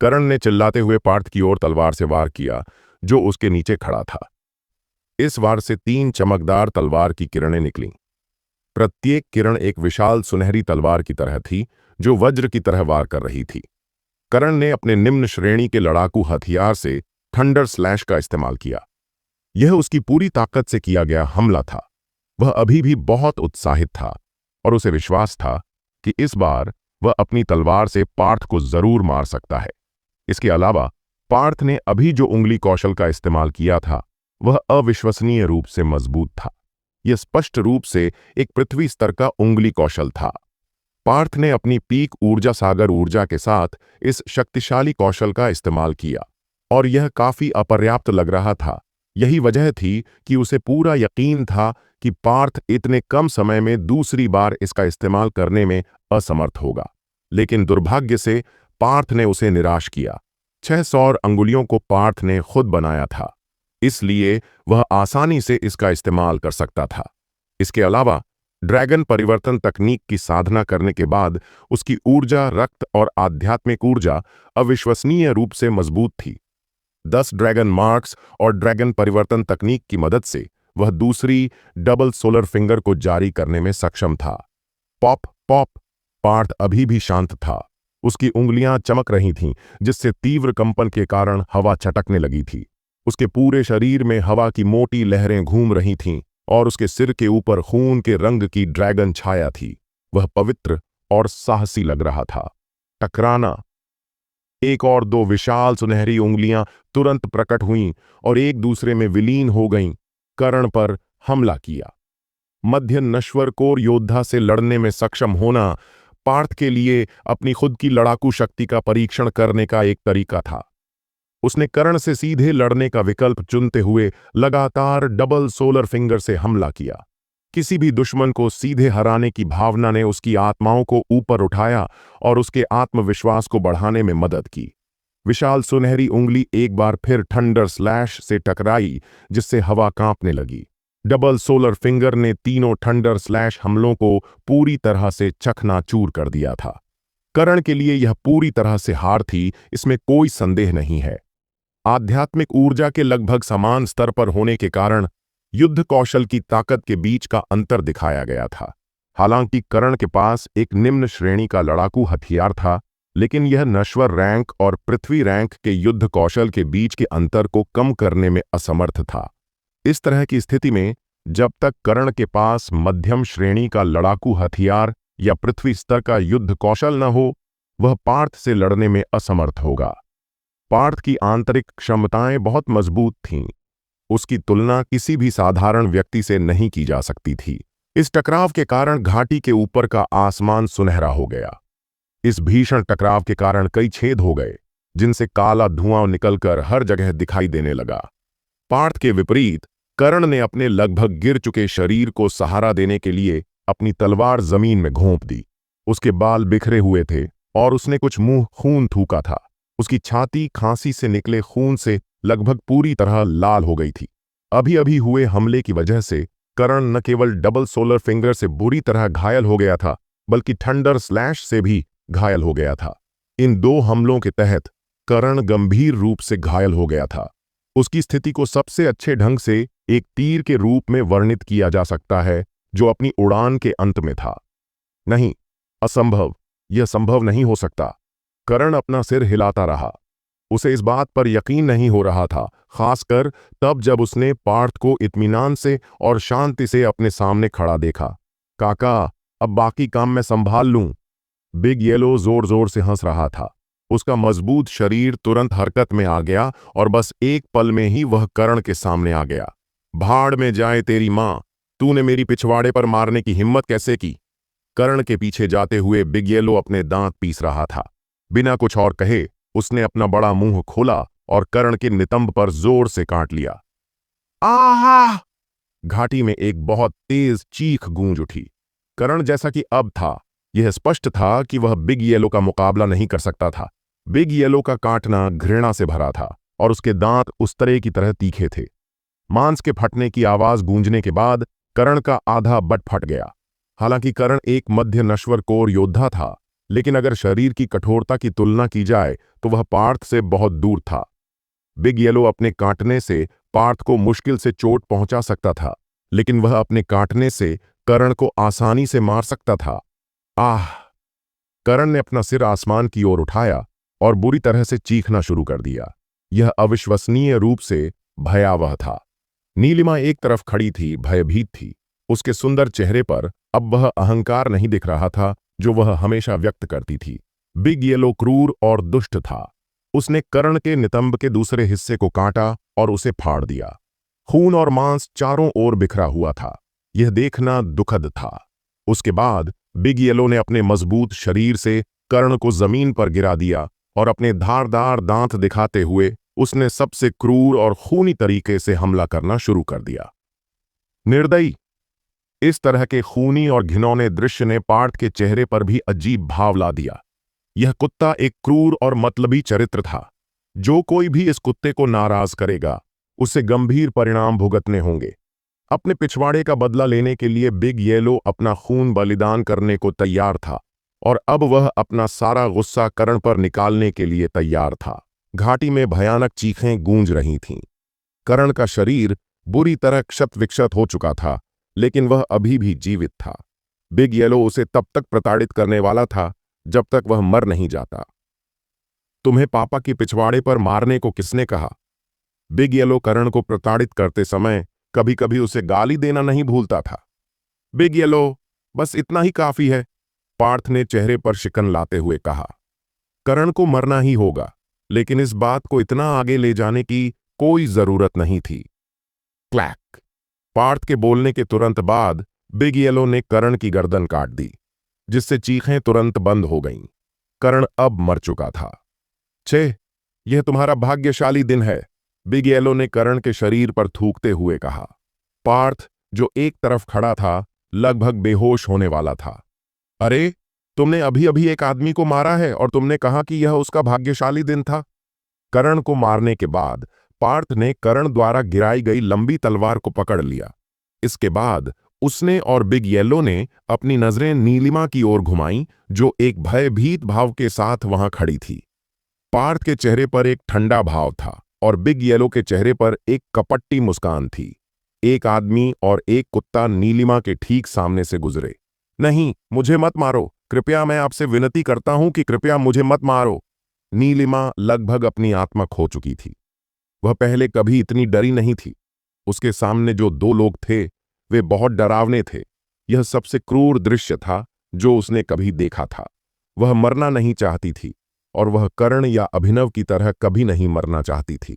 कर्ण ने चिल्लाते हुए पार्थ की ओर तलवार से वार किया, जो उसके नीचे खड़ा था। इस वार से 3 चमकदार तलवार की किरणें निकलीं। प्रत्येक किरण एक विशाल सुनहरी तलवार की तरह थी, जो वज्र की तरह वार कर रही थी। कर्ण ने अपने निम्न श्रेणी के लड़ाकू हथियार से थंडर स्लैश का इस्तेमाल किया। यह उसकी पूरी ताकत से किया गया हमला था। वह अभी भी बहुत उत्साहित था और उसे विश्वास था कि इस बार वह अपनी तलवार से पार्थ को जरूर मार सकता है। इसके अलावा पार्थ ने अभी जो उंगली कौशल का इस्तेमाल किया था वह अविश्वसनीय रूप से मजबूत था। यह स्पष्ट रूप से एक पृथ्वी स्तर का उंगली कौशल था। पार्थ ने अपनी पीक ऊर्जा सागर ऊर्जा के साथ इस शक्तिशाली कौशल का इस्तेमाल किया और यह काफी अपर्याप्त लग रहा था। यही वजह थी कि उसे पूरा यकीन था कि पार्थ इतने कम समय में दूसरी बार इसका इस्तेमाल करने में असमर्थ होगा। लेकिन दुर्भाग्य से पार्थ ने उसे निराश किया। 6 सौर अंगुलियों को पार्थ ने खुद बनाया था, इसलिए वह आसानी से इसका इस्तेमाल कर सकता था। इसके अलावा ड्रैगन परिवर्तन तकनीक की साधना करने के बाद उसकी ऊर्जा, रक्त और आध्यात्मिक ऊर्जा अविश्वसनीय रूप से मजबूत थी। 10 ड्रैगन मार्क्स और ड्रैगन परिवर्तन तकनीक की मदद से वह दूसरी डबल सोलर फिंगर को जारी करने में सक्षम था। Pop pop! पार्थ अभी भी शांत था। उसकी उंगलियां चमक रही थीं, जिससे तीव्र कंपन के कारण हवा छटकने लगी थी। उसके पूरे शरीर में हवा की मोटी लहरें घूम रही थीं और उसके सिर के ऊपर खून के रंग की ड्रैगन छाया थी। वह पवित्र और साहसी लग रहा था। टकराना! एक और 2 विशाल सुनहरी उंगलियां तुरंत प्रकट हुईं और एक दूसरे में विलीन हो गईं। कर्ण पर हमला किया। मध्य नश्वर कोर योद्धा से लड़ने में सक्षम होना पार्थ के लिए अपनी खुद की लड़ाकू शक्ति का परीक्षण करने का एक तरीका था। उसने कर्ण से सीधे लड़ने का विकल्प चुनते हुए लगातार डबल सोलर फिंगर से हमला किया। किसी भी दुश्मन को सीधे हराने की भावना ने उसकी आत्माओं को ऊपर उठाया और उसके आत्मविश्वास को बढ़ाने में मदद की। विशाल सुनहरी उंगली एक बार फिर थंडर स्लैश से टकराई, जिससे हवा कांपने लगी। डबल सोलर फिंगर ने तीनों थंडर स्लैश हमलों को पूरी तरह से चकनाचूर कर दिया था। करण के लिए यह पूरी तरह से हार थी, इसमें कोई संदेह नहीं है। आध्यात्मिक ऊर्जा के लगभग समान स्तर पर होने के कारण युद्ध कौशल की ताकत के बीच का अंतर दिखाया गया था। हालांकि करण के पास एक निम्न श्रेणी का लड़ाकू हथियार था, लेकिन यह नश्वर रैंक और पृथ्वी रैंक के युद्ध कौशल के बीच के अंतर को कम करने में असमर्थ था। इस तरह की स्थिति में जब तक करण के पास मध्यम श्रेणी का लड़ाकू हथियार या पृथ्वी स्तर का युद्ध कौशल न हो, वह पार्थ से लड़ने में असमर्थ होगा। पार्थ की आंतरिक क्षमताएं बहुत मजबूत थीं। उसकी तुलना किसी भी साधारण व्यक्ति से नहीं की जा सकती थी। इस टकराव के कारण घाटी के ऊपर का आसमान सुनहरा हो गया। इस भीषण टकराव के कारण कई छेद हो गए, जिनसे काला धुआं निकलकर हर जगह दिखाई देने लगा। पार्थ के विपरीत कर्ण ने अपने लगभग गिर चुके शरीर को सहारा देने के लिए अपनी तलवार जमीन में घोंप दी। उसके बाल बिखरे हुए थे और उसने कुछ मुंह खून थूका था। उसकी छाती खांसी से निकले खून से लगभग पूरी तरह लाल हो गई थी। अभी अभी हुए हमले की वजह से कर्ण न केवल डबल सोलर फिंगर से बुरी तरह घायल हो गया था, बल्कि थंडर स्लैश से भी घायल हो गया था। इन दो हमलों के तहत कर्ण गंभीर रूप से घायल हो गया था। उसकी स्थिति को सबसे अच्छे ढंग से एक तीर के रूप में वर्णित किया जा सकता है, जो अपनी उड़ान के अंत में था। नहीं, असंभव, यह संभव नहीं हो सकता। कर्ण अपना सिर हिलाता रहा। उसे इस बात पर यकीन नहीं हो रहा था, खासकर तब जब उसने पार्थ को इत्मीनान से और शांति से अपने सामने खड़ा देखा। काका, अब बाकी काम मैं संभाल लूं। बिग येलो जोर जोर से हंस रहा था। उसका मजबूत शरीर तुरंत हरकत में आ गया और बस एक पल में ही वह कर्ण के सामने आ गया। भाड़ में जाए तेरी मां, तूने मेरी पिछवाड़े पर मारने की हिम्मत कैसे की? कर्ण के पीछे जाते हुए बिग येलो अपने दांत पीस रहा था। बिना कुछ और कहे उसने अपना बड़ा मुंह खोला और कर्ण के नितंब पर जोर से काट लिया। आहा! घाटी में एक बहुत तेज चीख गूंज उठी। कर्ण जैसा कि अब था, यह स्पष्ट था कि वह बिग येलो का मुकाबला नहीं कर सकता था। बिग येलो का काटना घृणा से भरा था और उसके दांत उस तरह की तरह तीखे थे। मांस के फटने की आवाज गूंजने के बाद कर्ण का आधा बट फट गया। हालांकि कर्ण एक मध्य नश्वर कोर योद्धा था, लेकिन अगर शरीर की कठोरता की तुलना की जाए तो वह पार्थ से बहुत दूर था। बिग येलो अपने काटने से पार्थ को मुश्किल से चोट पहुंचा सकता था, लेकिन वह अपने काटने से कर्ण को आसानी से मार सकता था। आह! कर्ण ने अपना सिर आसमान की ओर उठाया और बुरी तरह से चीखना शुरू कर दिया। यह अविश्वसनीय रूप से भयावह था। नीलिमा एक तरफ खड़ी थी, भयभीत थी। उसके सुंदर चेहरे पर अब वह अहंकार नहीं दिख रहा था जो वह हमेशा व्यक्त करती थी। बिग येलो क्रूर और दुष्ट था। उसने कर्ण के नितंब के दूसरे हिस्से को काटा और उसे फाड़ दिया। खून और मांस चारों ओर बिखरा हुआ था। यह देखना दुखद था। उसके बाद बिग येलो ने अपने मजबूत शरीर से कर्ण को जमीन पर गिरा दिया और अपने धारदार दांत दिखाते हुए उसने सबसे क्रूर और खूनी तरीके से हमला करना शुरू कर दिया। निर्दयी! इस तरह के खूनी और घिनौने दृश्य ने पार्थ के चेहरे पर भी अजीब भाव ला दिया। यह कुत्ता एक क्रूर और मतलबी चरित्र था। जो कोई भी इस कुत्ते को नाराज करेगा, उसे गंभीर परिणाम भुगतने होंगे। अपने पिछवाड़े का बदला लेने के लिए बिग येलो अपना खून बलिदान करने को तैयार था और अब वह अपना सारा गुस्सा कर्ण पर निकालने के लिए तैयार था। घाटी में भयानक चीखें गूंज रही थीं। कर्ण का शरीर बुरी तरह क्षत विक्षत हो चुका था, लेकिन वह अभी भी जीवित था। बिग येलो उसे तब तक प्रताड़ित करने वाला था जब तक वह मर नहीं जाता। तुम्हें पापा की पिछवाड़े पर मारने को किसने कहा? बिग येलो कर्ण को प्रताड़ित करते समय कभी कभी उसे गाली देना नहीं भूलता था। बिग येलो, बस इतना ही काफी है, पार्थ ने चेहरे पर शिकन लाते हुए कहा। कर्ण को मरना ही होगा, लेकिन इस बात को इतना आगे ले जाने की कोई जरूरत नहीं थी। क्लैक! पार्थ के बोलने के तुरंत बाद बिग येलो ने कर्ण की गर्दन काट दी, जिससे चीखें तुरंत बंद हो गईं। कर्ण अब मर चुका था। छे, यह तुम्हारा भाग्यशाली दिन है, बिग येलो ने कर्ण के शरीर पर थूकते हुए कहा। पार्थ जो एक तरफ खड़ा था, लगभग बेहोश होने वाला था। अरे, तुमने अभी अभी एक आदमी को मारा है और तुमने कहा कि यह उसका भाग्यशाली दिन था। कर्ण को मारने के बाद पार्थ ने कर्ण द्वारा गिराई गई लंबी तलवार को पकड़ लिया। इसके बाद उसने और बिग येलो ने अपनी नजरें नीलिमा की ओर घुमाईं, जो एक भयभीत भाव के साथ वहां खड़ी थी। पार्थ के चेहरे पर एक ठंडा भाव था और बिग येलो के चेहरे पर एक कपटी मुस्कान थी। एक आदमी और एक कुत्ता नीलिमा के ठीक सामने से गुजरे। नहीं, मुझे मत मारो, कृपया, मैं आपसे विनती करता हूं कि कृपया मुझे मत मारो। नीलिमा लगभग अपनी आत्मा खो चुकी थी। वह पहले कभी इतनी डरी नहीं थी। उसके सामने जो दो लोग थे, वे बहुत डरावने थे। यह सबसे क्रूर दृश्य था जो उसने कभी देखा था। वह मरना नहीं चाहती थी और वह कर्ण या अभिनव की तरह कभी नहीं मरना चाहती थी।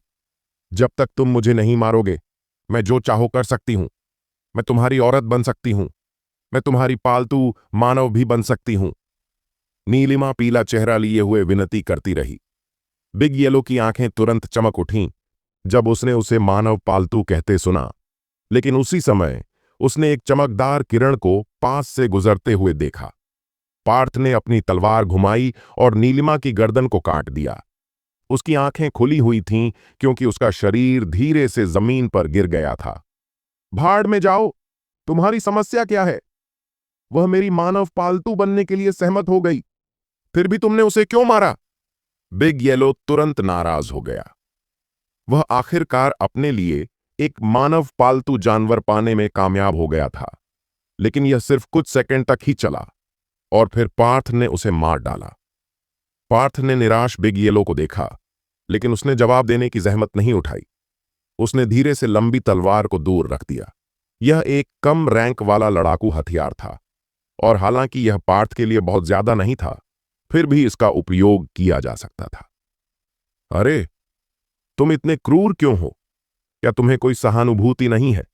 जब तक तुम मुझे नहीं मारोगे, मैं जो चाहो कर सकती हूं। मैं तुम्हारी औरत बन सकती हूं। मैं तुम्हारी पालतू मानव भी बन सकती हूं। नीलिमा पीला चेहरा लिए हुए विनती करती रही। बिग येलो की आंखें तुरंत चमक उठीं जब उसने उसे मानव पालतू कहते सुना, लेकिन उसी समय उसने एक चमकदार किरण को पास से गुजरते हुए देखा। पार्थ ने अपनी तलवार घुमाई और नीलिमा की गर्दन को काट दिया। उसकी आंखें खुली हुई थीं क्योंकि उसका शरीर धीरे से जमीन पर गिर गया था। भाड़ में जाओ, तुम्हारी समस्या क्या है? वह मेरी मानव पालतू बनने के लिए सहमत हो गई, फिर भी तुमने उसे क्यों मारा? बिग येलो तुरंत नाराज हो गया। वह आखिरकार अपने लिए एक मानव पालतू जानवर पाने में कामयाब हो गया था, लेकिन यह सिर्फ कुछ सेकंड तक ही चला और फिर पार्थ ने उसे मार डाला। पार्थ ने निराश बिग येलो को देखा, लेकिन उसने जवाब देने की जहमत नहीं उठाई। उसने धीरे से लंबी तलवार को दूर रख दिया। यह एक कम रैंक वाला लड़ाकू हथियार था और हालांकि यह पार्थ के लिए बहुत ज्यादा नहीं था, फिर भी इसका उपयोग किया जा सकता था। अरे, तुम इतने क्रूर क्यों हो? क्या तुम्हें कोई सहानुभूति नहीं है?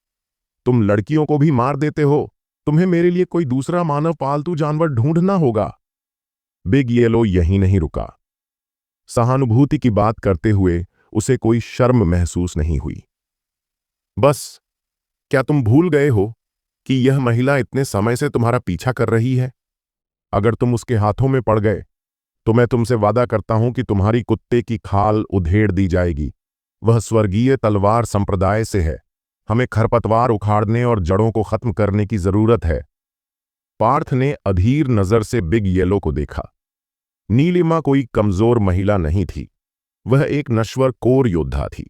तुम लड़कियों को भी मार देते हो। तुम्हें मेरे लिए कोई दूसरा मानव पालतू जानवर ढूंढना होगा। बिग येलो यहीं नहीं रुका। सहानुभूति की बात करते हुए उसे कोई शर्म महसूस नहीं हुई। बस, क्या तुम भूल गए हो कि यह महिला इतने समय से तुम्हारा पीछा कर रही है? अगर तुम उसके हाथों में पड़ गए तो मैं तुमसे वादा करता हूं कि तुम्हारी कुत्ते की खाल उधेड़ दी जाएगी। वह स्वर्गीय तलवार संप्रदाय से है। हमें खरपतवार उखाड़ने और जड़ों को खत्म करने की जरूरत है। पार्थ ने अधीर नजर से बिग येलो को देखा। नीलिमा कोई कमजोर महिला नहीं थी। वह एक नश्वर कोर योद्धा थी।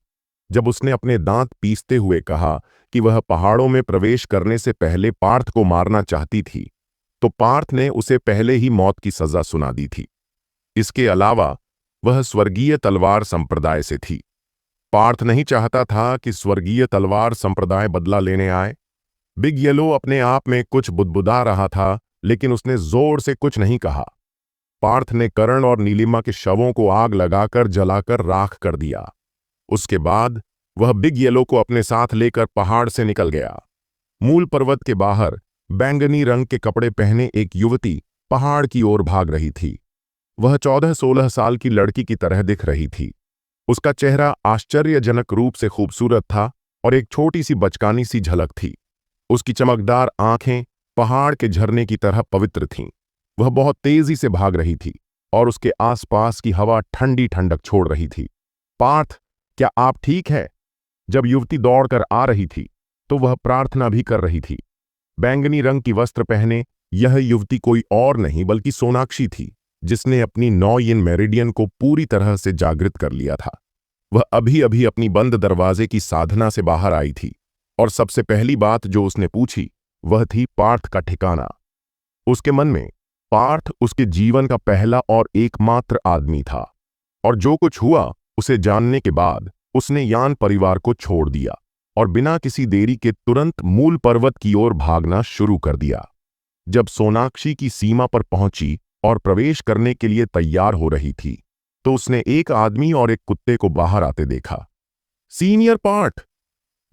जब उसने अपने दांत पीसते हुए कहा कि वह पहाड़ों में प्रवेश करने से पहले पार्थ को मारना चाहती थी, तो पार्थ ने उसे पहले ही मौत की सजा सुना दी थी। इसके अलावा वह स्वर्गीय तलवार संप्रदाय से थी। पार्थ नहीं चाहता था कि स्वर्गीय तलवार संप्रदाय बदला लेने आए। बिग येलो अपने आप में कुछ बुदबुदा रहा था, लेकिन उसने जोर से कुछ नहीं कहा। पार्थ ने कर्ण और नीलिमा के शवों को आग लगाकर जलाकर राख कर दिया। उसके बाद वह बिग येलो को अपने साथ लेकर पहाड़ से निकल गया। मूल पर्वत के बाहर बैंगनी रंग के कपड़े पहने एक युवती पहाड़ की ओर भाग रही थी। वह 14-16 साल की लड़की की तरह दिख रही थी। उसका चेहरा आश्चर्यजनक रूप से खूबसूरत था और एक छोटी सी बचकानी सी झलक थी। उसकी चमकदार आंखें पहाड़ के झरने की तरह पवित्र थीं। वह बहुत तेजी से भाग रही थी और उसके आसपास की हवा ठंडी ठंडक छोड़ रही थी। पार्थ, क्या आप ठीक है? जब युवती दौड़कर आ रही थी तो वह प्रार्थना भी कर रही थी। बैंगनी रंग की वस्त्र पहने यह युवती कोई और नहीं बल्कि सोनाक्षी थी, जिसने अपनी 9 यिन मेरिडियन को पूरी तरह से जागृत कर लिया था। वह अभी अभी अपनी बंद दरवाजे की साधना से बाहर आई थी और सबसे पहली बात जो उसने पूछी वह थी पार्थ का ठिकाना। उसके मन में पार्थ उसके जीवन का पहला और एकमात्र आदमी था और जो कुछ हुआ उसे जानने के बाद उसने यान परिवार को छोड़ दिया और बिना किसी देरी के तुरंत मूल पर्वत की ओर भागना शुरू कर दिया। जब सोनाक्षी की सीमा पर पहुंची और प्रवेश करने के लिए तैयार हो रही थी तो उसने एक आदमी और एक कुत्ते को बाहर आते देखा। सीनियर पार्थ।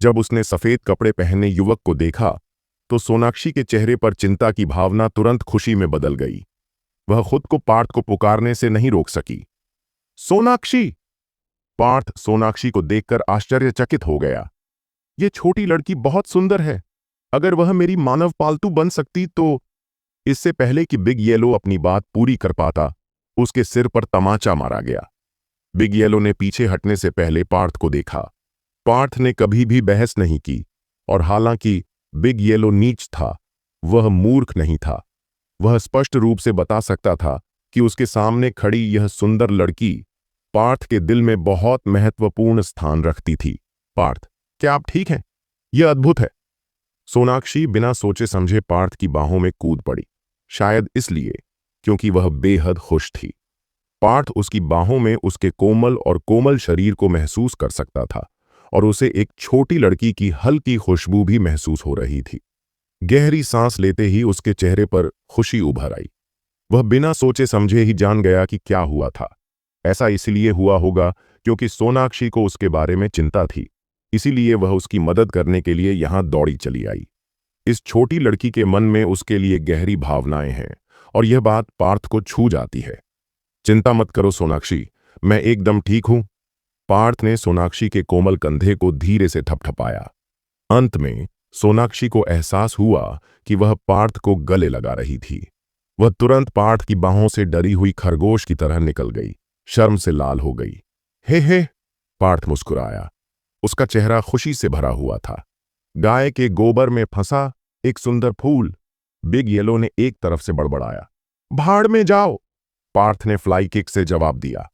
जब उसने सफेद कपड़े पहने युवक को देखा तो सोनाक्षी के चेहरे पर चिंता की भावना तुरंत खुशी में बदल गई। वह खुद को पार्थ को पुकारने से नहीं रोक सकी। सोनाक्षी! पार्थ सोनाक्षी को देखकर आश्चर्यचकित हो गया। ये छोटी लड़की बहुत सुंदर है। अगर वह मेरी मानव पालतू बन सकती तो। इससे पहले कि बिग येलो अपनी बात पूरी कर पाता, उसके सिर पर तमाचा मारा गया। बिग येलो ने पीछे हटने से पहले पार्थ को देखा। पार्थ ने कभी भी बहस नहीं की, और हालांकि बिग येलो नीच था, वह मूर्ख नहीं था। वह स्पष्ट रूप से बता सकता था कि उसके सामने खड़ी यह सुंदर लड़की पार्थ के दिल में बहुत महत्वपूर्ण स्थान रखती थी। पार्थ, क्या आप ठीक हैं? यह अद्भुत है। सोनाक्षी बिना सोचे समझे पार्थ की बाहों में कूद पड़ी, शायद इसलिए क्योंकि वह बेहद खुश थी। पार्थ उसकी बाहों में उसके कोमल और कोमल शरीर को महसूस कर सकता था, और उसे एक छोटी लड़की की हल्की खुशबू भी महसूस हो रही थी। गहरी सांस लेते ही उसके चेहरे पर खुशी उभर आई। वह बिना सोचे समझे ही जान गया कि क्या हुआ था। ऐसा इसलिए हुआ होगा क्योंकि सोनाक्षी को उसके बारे में चिंता थी, इसीलिए वह उसकी मदद करने के लिए यहां दौड़ी चली आई। इस छोटी लड़की के मन में उसके लिए गहरी भावनाएं हैं, और यह बात पार्थ को छू जाती है। चिंता मत करो सोनाक्षी, मैं एकदम ठीक हूं। पार्थ ने सोनाक्षी के कोमल कंधे को धीरे से थपथपाया। अंत में सोनाक्षी को एहसास हुआ कि वह पार्थ को गले लगा रही थी। वह तुरंत पार्थ की बाहों से डरी हुई खरगोश की तरह निकल गई, शर्म से लाल हो गई। हे, पार्थ मुस्कुराया। उसका चेहरा खुशी से भरा हुआ था। गाय के गोबर में फंसा एक सुंदर फूल, बिग येलो ने एक तरफ से बड़बड़ाया। भाड़ में जाओ, पार्थ ने फ्लाई किक से जवाब दिया।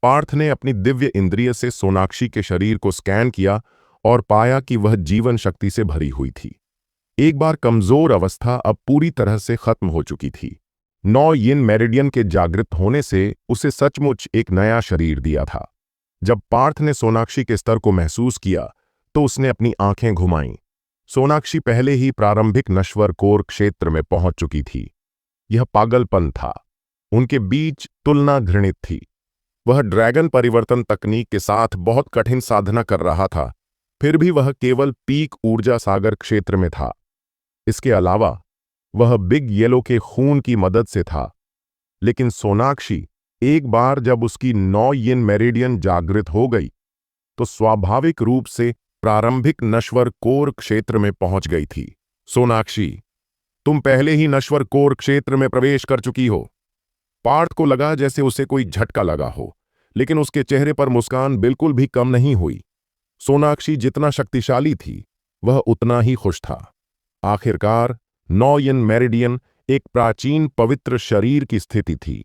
पार्थ ने अपनी दिव्य इंद्रिय से सोनाक्षी के शरीर को स्कैन किया और पाया कि वह जीवन शक्ति से भरी हुई थी। एक बार कमजोर अवस्था अब पूरी तरह से खत्म हो चुकी थी। 9 यिन मेरिडियन के जागृत होने से उसे सचमुच एक नया शरीर दिया था। जब पार्थ ने सोनाक्षी के स्तर को महसूस किया तो उसने अपनी आंखें घुमाईं। सोनाक्षी पहले ही प्रारंभिक नश्वर कोर क्षेत्र में पहुंच चुकी थी। यह पागलपन था। उनके बीच तुलना घृणित थी। वह ड्रैगन परिवर्तन तकनीक के साथ बहुत कठिन साधना कर रहा था, फिर भी वह केवल पीक ऊर्जा सागर क्षेत्र में था। इसके अलावा वह बिग येलो के खून की मदद से था। लेकिन सोनाक्षी एक बार जब उसकी 9 यिन मेरिडियन जागृत हो गई तो स्वाभाविक रूप से प्रारंभिक नश्वर कोर क्षेत्र में पहुंच गई थी। सोनाक्षी, तुम पहले ही नश्वर कोर क्षेत्र में प्रवेश कर चुकी हो। पार्थ को लगा जैसे उसे कोई झटका लगा हो, लेकिन उसके चेहरे पर मुस्कान बिल्कुल भी कम नहीं हुई। सोनाक्षी जितना शक्तिशाली थी, वह उतना ही खुश था। आखिरकार 9 यिन मेरिडियन एक प्राचीन पवित्र शरीर की स्थिति थी,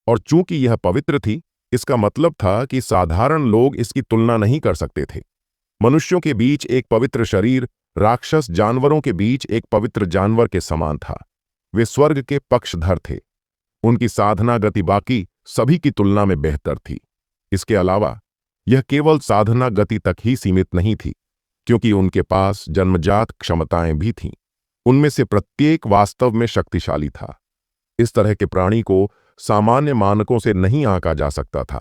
और चूंकि यह पवित्र थी, इसका मतलब था कि साधारण लोग इसकी तुलना नहीं कर सकते थे। मनुष्यों के बीच एक पवित्र शरीर राक्षस जानवरों के बीच एक पवित्र जानवर के समान था। वे स्वर्ग के पक्षधर थे। उनकी साधना गति बाकी सभी की तुलना में बेहतर थी। इसके अलावा यह केवल साधना गति तक ही सीमित नहीं थी, क्योंकि उनके पास जन्मजात क्षमताएं भी थीं। उनमें से प्रत्येक वास्तव में शक्तिशाली था। इस तरह के प्राणी को सामान्य मानकों से नहीं आंका जा सकता था।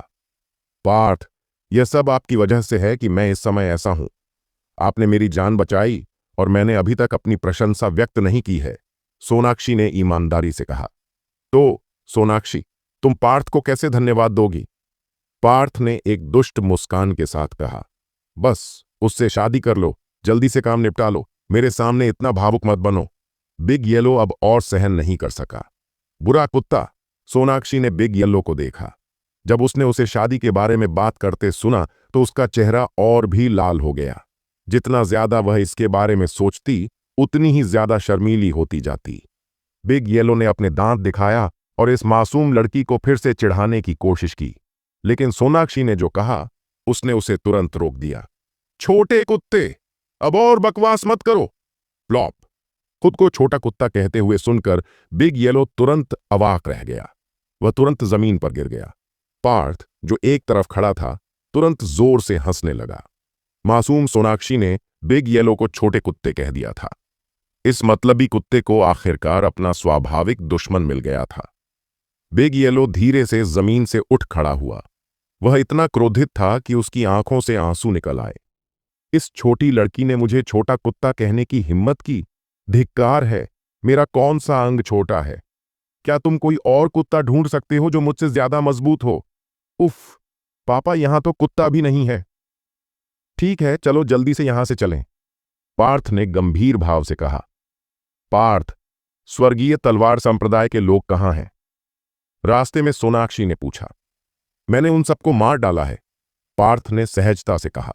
पार्थ, यह सब आपकी वजह से है कि मैं इस समय ऐसा हूं। आपने मेरी जान बचाई और मैंने अभी तक अपनी प्रशंसा व्यक्त नहीं की है, सोनाक्षी ने ईमानदारी से कहा। तो सोनाक्षी, तुम पार्थ को कैसे धन्यवाद दोगी? पार्थ ने एक दुष्ट मुस्कान के साथ कहा। बस उससे शादी कर लो, जल्दी से काम निपटा लो, मेरे सामने इतना भावुक मत बनो। बिग येलो अब और सहन नहीं कर सका। बुरा कुत्ता, सोनाक्षी ने बिग येलो को देखा। जब उसने उसे शादी के बारे में बात करते सुना तो उसका चेहरा और भी लाल हो गया। जितना ज्यादा वह इसके बारे में सोचती, उतनी ही ज्यादा शर्मीली होती जाती। बिग येलो ने अपने दांत दिखाया और इस मासूम लड़की को फिर से चिढ़ाने की कोशिश की, लेकिन सोनाक्षी ने जो कहा उसने उसे तुरंत रोक दिया। छोटे कुत्ते, अब और बकवास मत करो। प्लॉप। खुद को छोटा कुत्ता कहते हुए सुनकर बिग येलो तुरंत अवाक रह गया। वह तुरंत जमीन पर गिर गया। पार्थ, जो एक तरफ खड़ा था, तुरंत जोर से हंसने लगा। मासूम सोनाक्षी ने बिग येलो को छोटे कुत्ते कह दिया था। इस मतलबी कुत्ते को आखिरकार अपना स्वाभाविक दुश्मन मिल गया था। बिग येलो धीरे से जमीन से उठ खड़ा हुआ। वह इतना क्रोधित था कि उसकी आंखों से आंसू निकल आए। इस छोटी लड़की ने मुझे छोटा कुत्ता कहने की हिम्मत की। धिक्कार है, मेरा कौन सा अंग छोटा है? क्या तुम कोई और कुत्ता ढूंढ सकते हो जो मुझसे ज्यादा मजबूत हो? उफ, पापा, यहां तो कुत्ता भी नहीं है। ठीक है, चलो जल्दी से यहां से चलें। पार्थ ने गंभीर भाव से कहा। पार्थ, स्वर्गीय तलवार संप्रदाय के लोग कहाँ हैं? रास्ते में सोनाक्षी ने पूछा। मैंने उन सबको मार डाला है, पार्थ ने सहजता से कहा।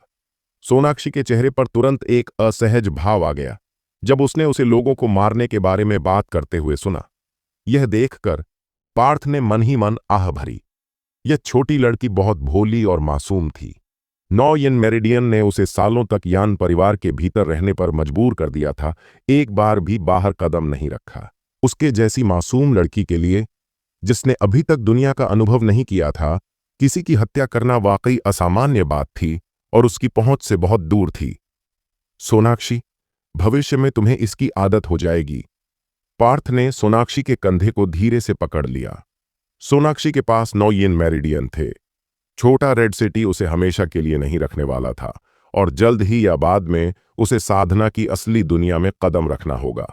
सोनाक्षी के चेहरे पर तुरंत एक असहज भाव आ गया जब उसने उसे लोगों को मारने के बारे में बात करते हुए सुना। यह देखकर पार्थ ने मन ही मन आह भरी। यह छोटी लड़की बहुत भोली और मासूम थी। 9 यन मेरिडियन ने उसे सालों तक यान परिवार के भीतर रहने पर मजबूर कर दिया था, एक बार भी बाहर कदम नहीं रखा। उसके जैसी मासूम लड़की के लिए, जिसने अभी तक दुनिया का अनुभव नहीं किया था, किसी की हत्या करना वाकई असामान्य बात थी और उसकी पहुंच से बहुत दूर थी। सोनाक्षी, भविष्य में तुम्हें इसकी आदत हो जाएगी। पार्थ ने सोनाक्षी के कंधे को धीरे से पकड़ लिया। सोनाक्षी के पास 9 यन मेरिडियन थे। छोटा रेड सिटी उसे हमेशा के लिए नहीं रखने वाला था और जल्द ही या बाद में उसे साधना की असली दुनिया में कदम रखना होगा।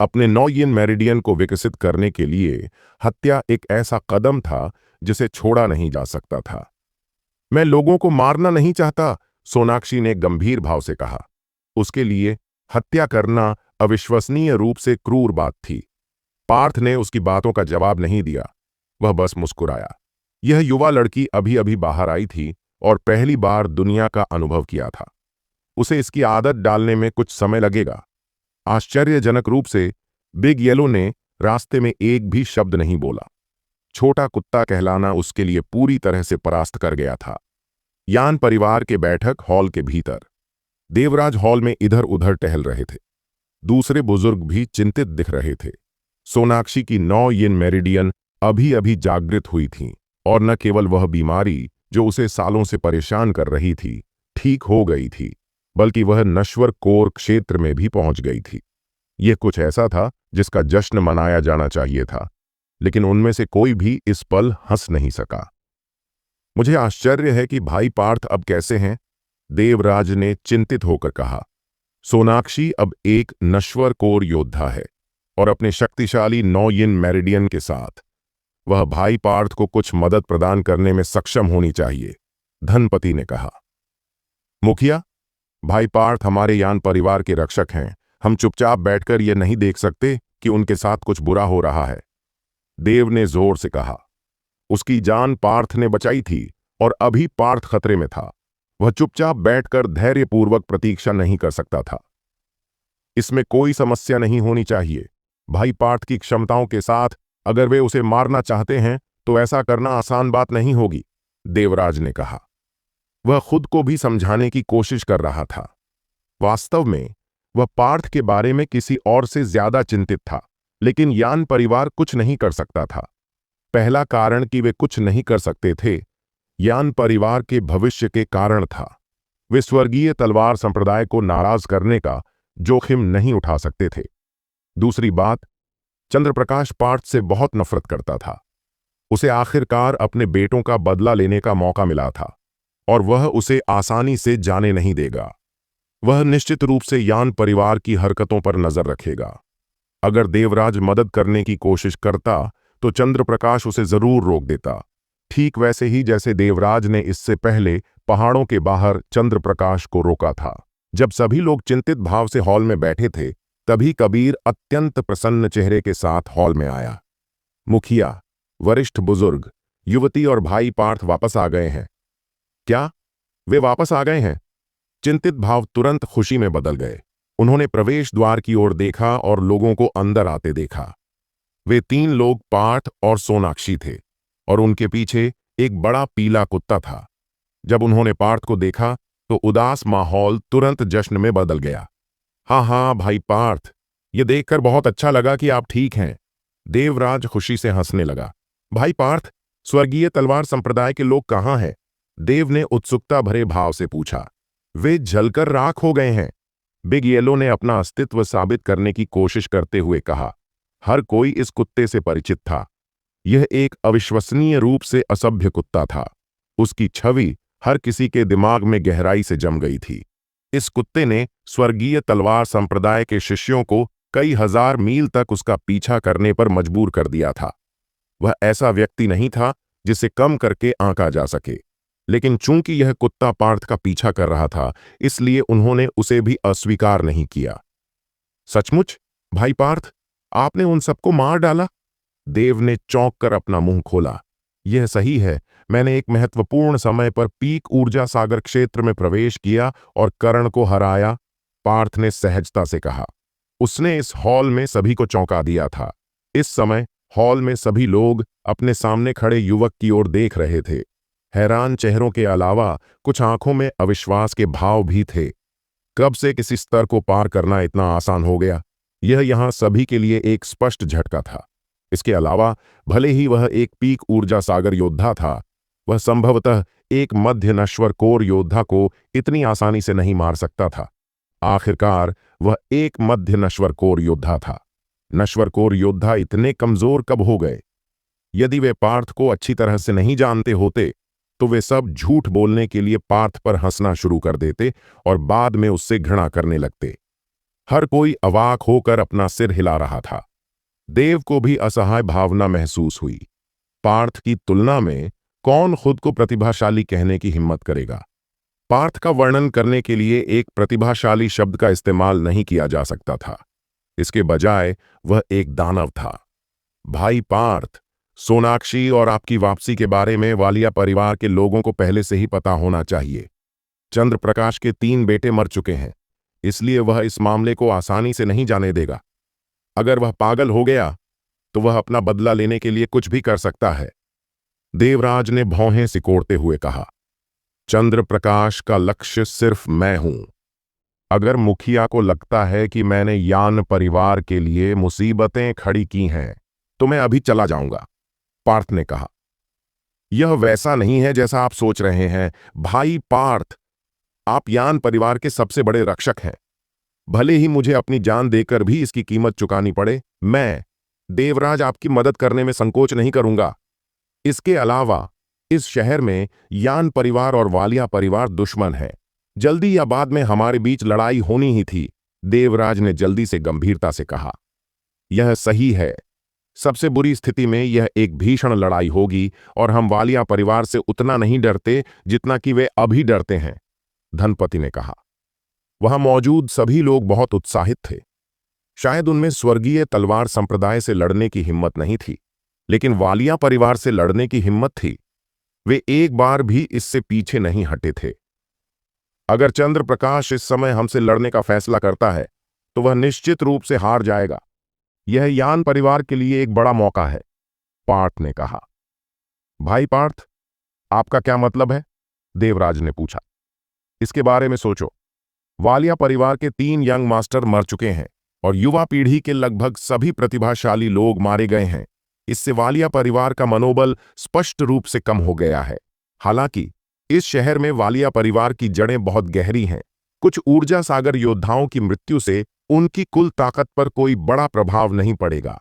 अपने 9 यन मेरिडियन को विकसित करने के लिए हत्या एक ऐसा कदम था जिसे छोड़ा नहीं जा सकता था। मैं लोगों को मारना नहीं चाहता, सोनाक्षी ने गंभीर भाव से कहा। उसके लिए हत्या करना अविश्वसनीय रूप से क्रूर बात थी। पार्थ ने उसकी बातों का जवाब नहीं दिया, वह बस मुस्कुराया। यह युवा लड़की अभी अभी बाहर आई थी और पहली बार दुनिया का अनुभव किया था। उसे इसकी आदत डालने में कुछ समय लगेगा। आश्चर्यजनक रूप से बिग येलो ने रास्ते में एक भी शब्द नहीं बोला। छोटा कुत्ता कहलाना उसके लिए पूरी तरह से परास्त कर गया था। यान परिवार के बैठक हॉल के भीतर देवराज हॉल में इधर उधर टहल रहे थे। दूसरे बुजुर्ग भी चिंतित दिख रहे थे। सोनाक्षी की 9 यन मेरिडियन अभी अभी जागृत हुई थी और न केवल वह बीमारी जो उसे सालों से परेशान कर रही थी ठीक हो गई थी, बल्कि वह नश्वर कोर क्षेत्र में भी पहुंच गई थी। यह कुछ ऐसा था जिसका जश्न मनाया जाना चाहिए था, लेकिन उनमें से कोई भी इस पल हंस नहीं सका। मुझे आश्चर्य है कि भाई पार्थ अब कैसे हैं? देवराज ने चिंतित होकर कहा। सोनाक्षी अब एक नश्वर कोर योद्धा है और अपने शक्तिशाली 9 यन मेरिडियन के साथ वह भाई पार्थ को कुछ मदद प्रदान करने में सक्षम होनी चाहिए, धनपति ने कहा। मुखिया, भाई पार्थ हमारे यान परिवार के रक्षक हैं। हम चुपचाप बैठकर यह नहीं देख सकते कि उनके साथ कुछ बुरा हो रहा है, देव ने जोर से कहा। उसकी जान पार्थ ने बचाई थी और अभी पार्थ खतरे में था। वह चुपचाप बैठकर धैर्यपूर्वक प्रतीक्षा नहीं कर सकता था। इसमें कोई समस्या नहीं होनी चाहिए। भाई पार्थ की क्षमताओं के साथ अगर वे उसे मारना चाहते हैं तो ऐसा करना आसान बात नहीं होगी, देवराज ने कहा। वह खुद को भी समझाने की कोशिश कर रहा था। वास्तव में वह पार्थ के बारे में किसी और से ज्यादा चिंतित था, लेकिन यान परिवार कुछ नहीं कर सकता था। पहला कारण कि वे कुछ नहीं कर सकते थे, यान परिवार के भविष्य के कारण था। वे स्वर्गीय तलवार संप्रदाय को नाराज करने का जोखिम नहीं उठा सकते थे। दूसरी बात, चंद्रप्रकाश पार्थ से बहुत नफरत करता था। उसे आखिरकार अपने बेटों का बदला लेने का मौका मिला था और वह उसे आसानी से जाने नहीं देगा। वह निश्चित रूप से यान परिवार की हरकतों पर नजर रखेगा। अगर देवराज मदद करने की कोशिश करता तो चंद्रप्रकाश उसे जरूर रोक देता, ठीक वैसे ही जैसे देवराज ने इससे पहले पहाड़ों के बाहर चंद्रप्रकाश को रोका था। जब सभी लोग चिंतित भाव से हॉल में बैठे थे, तभी कबीर अत्यंत प्रसन्न चेहरे के साथ हॉल में आया। मुखिया, वरिष्ठ बुजुर्ग, युवती और भाई पार्थ वापस आ गए हैं। क्या वे वापस आ गए हैं? चिंतित भाव तुरंत खुशी में बदल गए। उन्होंने प्रवेश द्वार की ओर देखा और लोगों को अंदर आते देखा। वे 3 लोग पार्थ और सोनाक्षी थे और उनके पीछे एक बड़ा पीला कुत्ता था। जब उन्होंने पार्थ को देखा तो उदास माहौल तुरंत जश्न में बदल गया। हाँ भाई पार्थ, ये देखकर बहुत अच्छा लगा कि आप ठीक हैं, देवराज खुशी से हंसने लगा। भाई पार्थ, स्वर्गीय तलवार संप्रदाय के लोग कहाँ हैं? देव ने उत्सुकता भरे भाव से पूछा। वे जलकर राख हो गए हैं, बिग येलो ने अपना अस्तित्व साबित करने की कोशिश करते हुए कहा। हर कोई इस कुत्ते से परिचित था। यह एक अविश्वसनीय रूप से असभ्य कुत्ता था। उसकी छवि हर किसी के दिमाग में गहराई से जम गई थी। इस कुत्ते ने स्वर्गीय तलवार संप्रदाय के शिष्यों को कई हजार मील तक उसका पीछा करने पर मजबूर कर दिया था। वह ऐसा व्यक्ति नहीं था जिसे कम करके आंका जा सके। लेकिन चूंकि यह कुत्ता पार्थ का पीछा कर रहा था, इसलिए उन्होंने उसे भी अस्वीकार नहीं किया। सचमुच भाई पार्थ, आपने उन सबको मार डाला? देव ने चौंक कर अपना मुंह खोला। यह सही है, मैंने एक महत्वपूर्ण समय पर पीक ऊर्जा सागर क्षेत्र में प्रवेश किया और कर्ण को हराया, पार्थ ने सहजता से कहा। उसने इस हॉल में सभी को चौंका दिया था। इस समय हॉल में सभी लोग अपने सामने खड़े युवक की ओर देख रहे थे। हैरान चेहरों के अलावा कुछ आंखों में अविश्वास के भाव भी थे। कब से किसी स्तर को पार करना इतना आसान हो गया? यह यहां सभी के लिए एक स्पष्ट झटका था। इसके अलावा भले ही वह एक पीक ऊर्जा सागर योद्धा था, वह संभवतः एक मध्य नश्वर कोर योद्धा को इतनी आसानी से नहीं मार सकता था। आखिरकार वह एक मध्य नश्वर कोर योद्धा था। नश्वर कोर योद्धा इतने कमजोर कब हो गए? यदि वे पार्थ को अच्छी तरह से नहीं जानते होते तो वे सब झूठ बोलने के लिए पार्थ पर हंसना शुरू कर देते और बाद में उससे घृणा करने लगते। हर कोई अवाक होकर अपना सिर हिला रहा था। देव को भी असहाय भावना महसूस हुई। पार्थ की तुलना में कौन खुद को प्रतिभाशाली कहने की हिम्मत करेगा? पार्थ का वर्णन करने के लिए एक प्रतिभाशाली शब्द का इस्तेमाल नहीं किया जा सकता था। इसके बजाय वह एक दानव था। भाई पार्थ, सोनाक्षी और आपकी वापसी के बारे में वालिया परिवार के लोगों को पहले से ही पता होना चाहिए। चंद्र प्रकाश के 3 बेटे मर चुके हैं, इसलिए वह इस मामले को आसानी से नहीं जाने देगा। अगर वह पागल हो गया तो वह अपना बदला लेने के लिए कुछ भी कर सकता है। देवराज ने भौहें सिकोड़ते हुए कहा। चंद्र प्रकाश का लक्ष्य सिर्फ मैं हूं। अगर मुखिया को लगता है कि मैंने यान परिवार के लिए मुसीबतें खड़ी की हैं, तो मैं अभी चला जाऊंगा, पार्थ ने कहा। यह वैसा नहीं है जैसा आप सोच रहे हैं भाई पार्थ। आप यान परिवार के सबसे बड़े रक्षक हैं। भले ही मुझे अपनी जान देकर भी इसकी कीमत चुकानी पड़े, मैं देवराज आपकी मदद करने में संकोच नहीं करूंगा। इसके अलावा इस शहर में यान परिवार और वालिया परिवार दुश्मन है। जल्दी या बाद में हमारे बीच लड़ाई होनी ही थी, देवराज ने जल्दी से गंभीरता से कहा। यह सही है। सबसे बुरी स्थिति में यह एक भीषण लड़ाई होगी और हम वालिया परिवार से उतना नहीं डरते जितना कि वे अभी डरते हैं, धनपति ने कहा। वहां मौजूद सभी लोग बहुत उत्साहित थे। शायद उनमें स्वर्गीय तलवार संप्रदाय से लड़ने की हिम्मत नहीं थी, लेकिन वालिया परिवार से लड़ने की हिम्मत थी। वे एक बार भी इससे पीछे नहीं हटे थे। अगर चंद्र प्रकाश इस समय हमसे लड़ने का फैसला करता है तो वह निश्चित रूप से हार जाएगा। यह यान परिवार के लिए एक बड़ा मौका है, पार्थ ने कहा। भाई पार्थ, आपका क्या मतलब है? देवराज ने पूछा। इसके बारे में सोचो। वालिया परिवार के 3 यंग मास्टर मर चुके हैं और युवा पीढ़ी के लगभग सभी प्रतिभाशाली लोग मारे गए हैं। इससे वालिया परिवार का मनोबल स्पष्ट रूप से कम हो गया है। हालांकि इस शहर में वालिया परिवार की जड़ें बहुत गहरी हैं। कुछ ऊर्जा सागर योद्धाओं की मृत्यु से उनकी कुल ताकत पर कोई बड़ा प्रभाव नहीं पड़ेगा।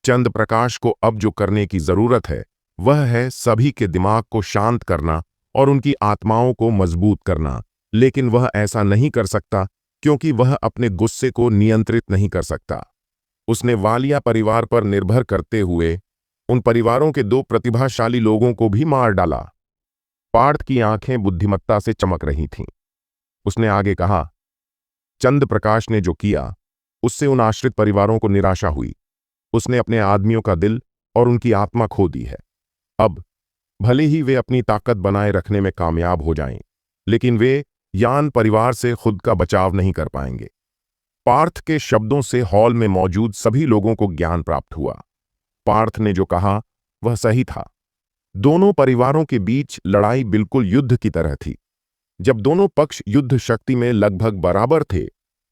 चंद्र प्रकाश को अब जो करने की जरूरत है वह है सभी के दिमाग को शांत करना और उनकी आत्माओं को मजबूत करना। लेकिन वह ऐसा नहीं कर सकता क्योंकि वह अपने गुस्से को नियंत्रित नहीं कर सकता। उसने वालिया परिवार पर निर्भर करते हुए उन परिवारों के 2 प्रतिभाशाली लोगों को भी मार डाला। पार्थ की आंखें बुद्धिमत्ता से चमक रही थीं। उसने आगे कहा, चंद्र प्रकाश ने जो किया उससे उन आश्रित परिवारों को निराशा हुई। उसने अपने आदमियों का दिल और उनकी आत्मा खो दी है। अब भले ही वे अपनी ताकत बनाए रखने में कामयाब हो जाएं, लेकिन वे यान परिवार से खुद का बचाव नहीं कर पाएंगे। पार्थ के शब्दों से हॉल में मौजूद सभी लोगों को ज्ञान प्राप्त हुआ। पार्थ ने जो कहा वह सही था। दोनों परिवारों के बीच लड़ाई बिल्कुल युद्ध की तरह थी। जब दोनों पक्ष युद्ध शक्ति में लगभग बराबर थे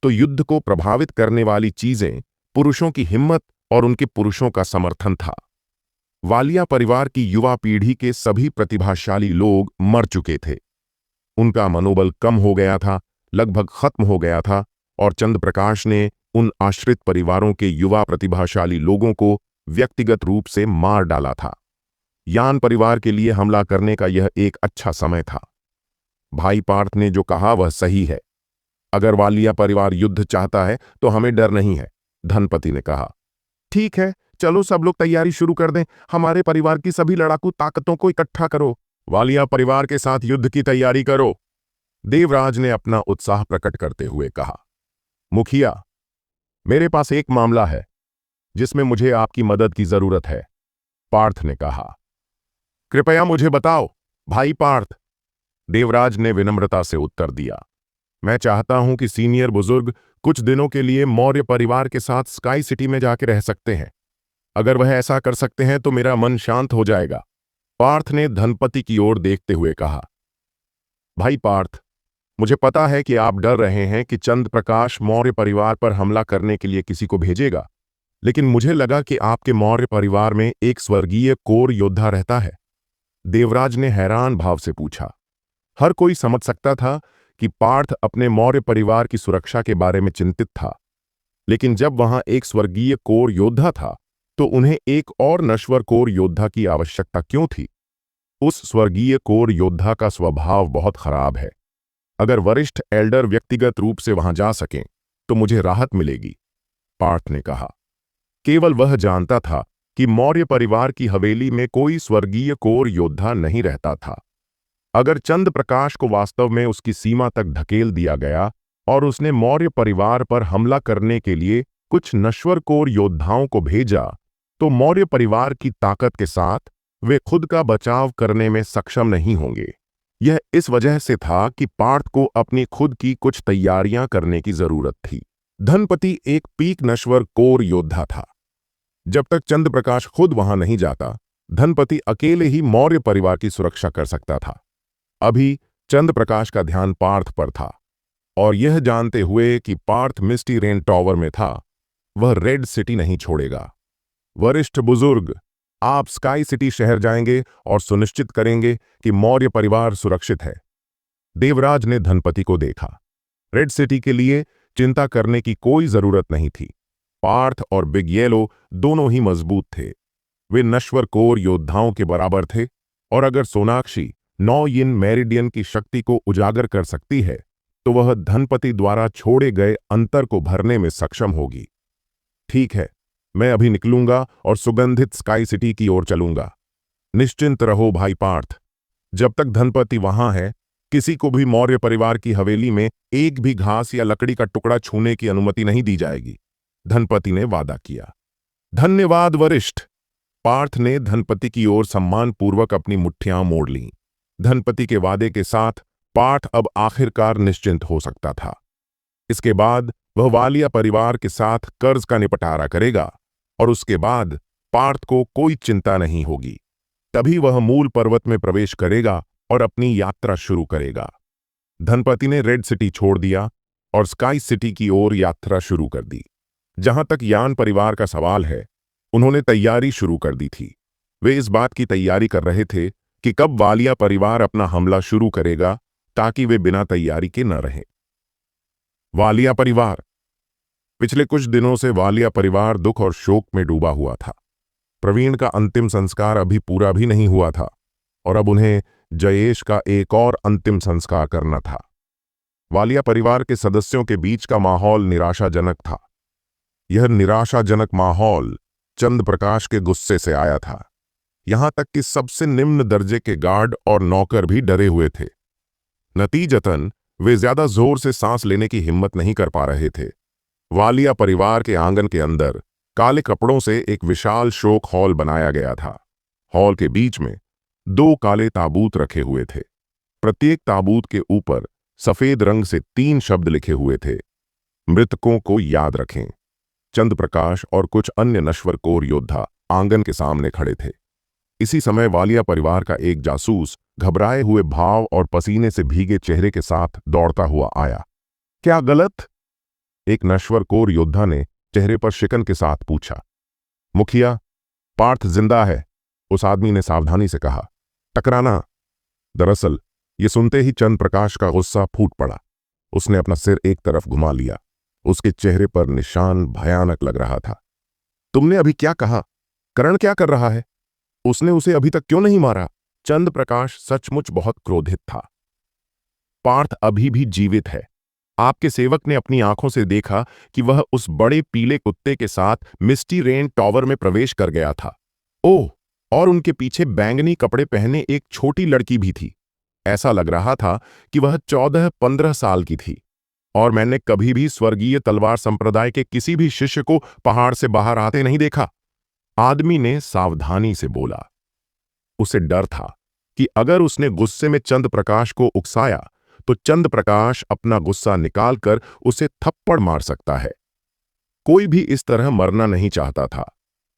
तो युद्ध को प्रभावित करने वाली चीजें पुरुषों की हिम्मत और उनके पुरुषों का समर्थन था। वालिया परिवार की युवा पीढ़ी के सभी प्रतिभाशाली लोग मर चुके थे। उनका मनोबल कम हो गया था, लगभग खत्म हो गया था, और चंद्र प्रकाश ने उन आश्रित परिवारों के युवा प्रतिभाशाली लोगों को व्यक्तिगत रूप से मार डाला था। यान परिवार के लिए हमला करने का यह एक अच्छा समय था। भाई पार्थ ने जो कहा वह सही है। अगर वालिया परिवार युद्ध चाहता है तो हमें डर नहीं है, धनपति ने कहा। ठीक है, चलो सब लोग तैयारी शुरू कर दें। हमारे परिवार की सभी लड़ाकू ताकतों को इकट्ठा करो। वालिया परिवार के साथ युद्ध की तैयारी करो। देवराज ने अपना उत्साह प्रकट करते हुए कहा। मुखिया, मेरे पास एक मामला है जिसमें मुझे आपकी मदद की जरूरत है, पार्थ ने कहा। कृपया मुझे बताओ, भाई पार्थ, देवराज ने विनम्रता से उत्तर दिया। मैं चाहता हूं कि सीनियर बुजुर्ग कुछ दिनों के लिए मौर्य परिवार के साथ स्काई सिटी में जाकर रह सकते हैं। अगर वह ऐसा कर सकते हैं तो मेरा मन शांत हो जाएगा। पार्थ ने धनपति की ओर देखते हुए कहा। भाई पार्थ, मुझे पता है कि आप डर रहे हैं कि चंद्र प्रकाश मौर्य परिवार पर हमला करने के लिए किसी को भेजेगा, लेकिन मुझे लगा कि आपके मौर्य परिवार में एक स्वर्गीय कोर योद्धा रहता है। देवराज ने हैरान भाव से पूछा। हर कोई समझ सकता था कि पार्थ अपने मौर्य परिवार की सुरक्षा के बारे में चिंतित था, लेकिन जब वहां एक स्वर्गीय कोर योद्धा था तो उन्हें एक और नश्वर कोर योद्धा की आवश्यकता क्यों थी? उस स्वर्गीय कोर योद्धा का स्वभाव बहुत खराब है। अगर वरिष्ठ एल्डर व्यक्तिगत रूप से वहां जा सकें तो मुझे राहत मिलेगी, पार्थ ने कहा। केवल वह जानता था कि मौर्य परिवार की हवेली में कोई स्वर्गीय कोर योद्धा नहीं रहता था। अगर चंद्र प्रकाश को वास्तव में उसकी सीमा तक ढकेल दिया गया और उसने मौर्य परिवार पर हमला करने के लिए कुछ नश्वर कोर योद्धाओं को भेजा, तो मौर्य परिवार की ताकत के साथ वे खुद का बचाव करने में सक्षम नहीं होंगे। यह इस वजह से था कि पार्थ को अपनी खुद की कुछ तैयारियां करने की जरूरत थी। धनपति एक पीक नश्वर कोर योद्धा था। जब तक चंद्र प्रकाश खुद वहां नहीं जाता, धनपति अकेले ही मौर्य परिवार की सुरक्षा कर सकता था। अभी चंद्र प्रकाश का ध्यान पार्थ पर था, और यह जानते हुए कि पार्थ मिस्टी रेन टॉवर में था, वह रेड सिटी नहीं छोड़ेगा। वरिष्ठ बुजुर्ग, आप स्काई सिटी शहर जाएंगे और सुनिश्चित करेंगे कि मौर्य परिवार सुरक्षित है। देवराज ने धनपति को देखा। रेड सिटी के लिए चिंता करने की कोई जरूरत नहीं थी। पार्थ और बिग येलो दोनों ही मजबूत थे। वे नश्वर कोर योद्धाओं के बराबर थे, और अगर सोनाक्षी 9 यिन मेरिडियन की शक्ति को उजागर कर सकती है तो वह धनपति द्वारा छोड़े गए अंतर को भरने में सक्षम होगी। ठीक है, मैं अभी निकलूंगा और सुगंधित स्काई सिटी की ओर चलूंगा। निश्चिंत रहो भाई पार्थ, जब तक धनपति वहां है, किसी को भी मौर्य परिवार की हवेली में एक भी घास या लकड़ी का टुकड़ा छूने की अनुमति नहीं दी जाएगी, धनपति ने वादा किया। धन्यवाद वरिष्ठ, पार्थ ने धनपति की ओर सम्मानपूर्वक अपनी मुट्ठियां मोड़ लीं। धनपति के वादे के साथ पार्थ अब आखिरकार निश्चिंत हो सकता था। इसके बाद वह वालिया परिवार के साथ कर्ज का निपटारा करेगा, और उसके बाद पार्थ को कोई चिंता नहीं होगी। तभी वह मूल पर्वत में प्रवेश करेगा और अपनी यात्रा शुरू करेगा। धनपति ने रेड सिटी छोड़ दिया और स्काई सिटी की ओर यात्रा शुरू कर दी। जहां तक यान परिवार का सवाल है, उन्होंने तैयारी शुरू कर दी थी। वे इस बात की तैयारी कर रहे थे कि कब वालिया परिवार अपना हमला शुरू करेगा, ताकि वे बिना तैयारी के न रहें। वालिया परिवार। पिछले कुछ दिनों से वालिया परिवार दुख और शोक में डूबा हुआ था। प्रवीण का अंतिम संस्कार अभी पूरा भी नहीं हुआ था, और अब उन्हें जयेश का एक और अंतिम संस्कार करना था। वालिया परिवार के सदस्यों के बीच का माहौल निराशाजनक था। यह निराशाजनक माहौल चंद्र प्रकाश के गुस्से से आया था। यहां तक कि सबसे निम्न दर्जे के गार्ड और नौकर भी डरे हुए थे। नतीजतन वे ज्यादा जोर से सांस लेने की हिम्मत नहीं कर पा रहे थे। वालिया परिवार के आंगन के अंदर काले कपड़ों से एक विशाल शोक हॉल बनाया गया था। हॉल के बीच में 2 काले ताबूत रखे हुए थे। प्रत्येक ताबूत के ऊपर सफेद रंग से 3 शब्द लिखे हुए थे। मृतकों को याद रखें। चंद्र प्रकाश और कुछ अन्य नश्वर कोर योद्धा आंगन के सामने खड़े थे। इसी समय वालिया परिवार का एक जासूस घबराए हुए भाव और पसीने से भीगे चेहरे के साथ दौड़ता हुआ आया। क्या गलत? एक नश्वर कोर योद्धा ने चेहरे पर शिकन के साथ पूछा। मुखिया, पार्थ जिंदा है, उस आदमी ने सावधानी से कहा। टकराना। दरअसल ये सुनते ही चंद्र प्रकाश का गुस्सा फूट पड़ा। उसने अपना सिर एक तरफ घुमा लिया। उसके चेहरे पर निशान भयानक लग रहा था। तुमने अभी क्या कहा? करण क्या कर रहा है? उसने उसे अभी तक क्यों नहीं मारा? चंद्र प्रकाश सचमुच बहुत क्रोधित था। पार्थ अभी भी जीवित है। आपके सेवक ने अपनी आंखों से देखा कि वह उस बड़े पीले कुत्ते के साथ मिस्टी रेन टॉवर में प्रवेश कर गया था। ओह, और उनके पीछे बैंगनी कपड़े पहने एक छोटी लड़की भी थी। ऐसा लग रहा था कि वह 14-15 साल की थी। और मैंने कभी भी स्वर्गीय तलवार संप्रदाय के किसी भी शिष्य को पहाड़ से बाहर आते नहीं देखा। आदमी ने सावधानी से बोला। उसे डर था कि अगर उसने गुस्से में चंद्र प्रकाश को उकसाया तो चंद्र प्रकाश अपना गुस्सा निकालकर उसे थप्पड़ मार सकता है। कोई भी इस तरह मरना नहीं चाहता था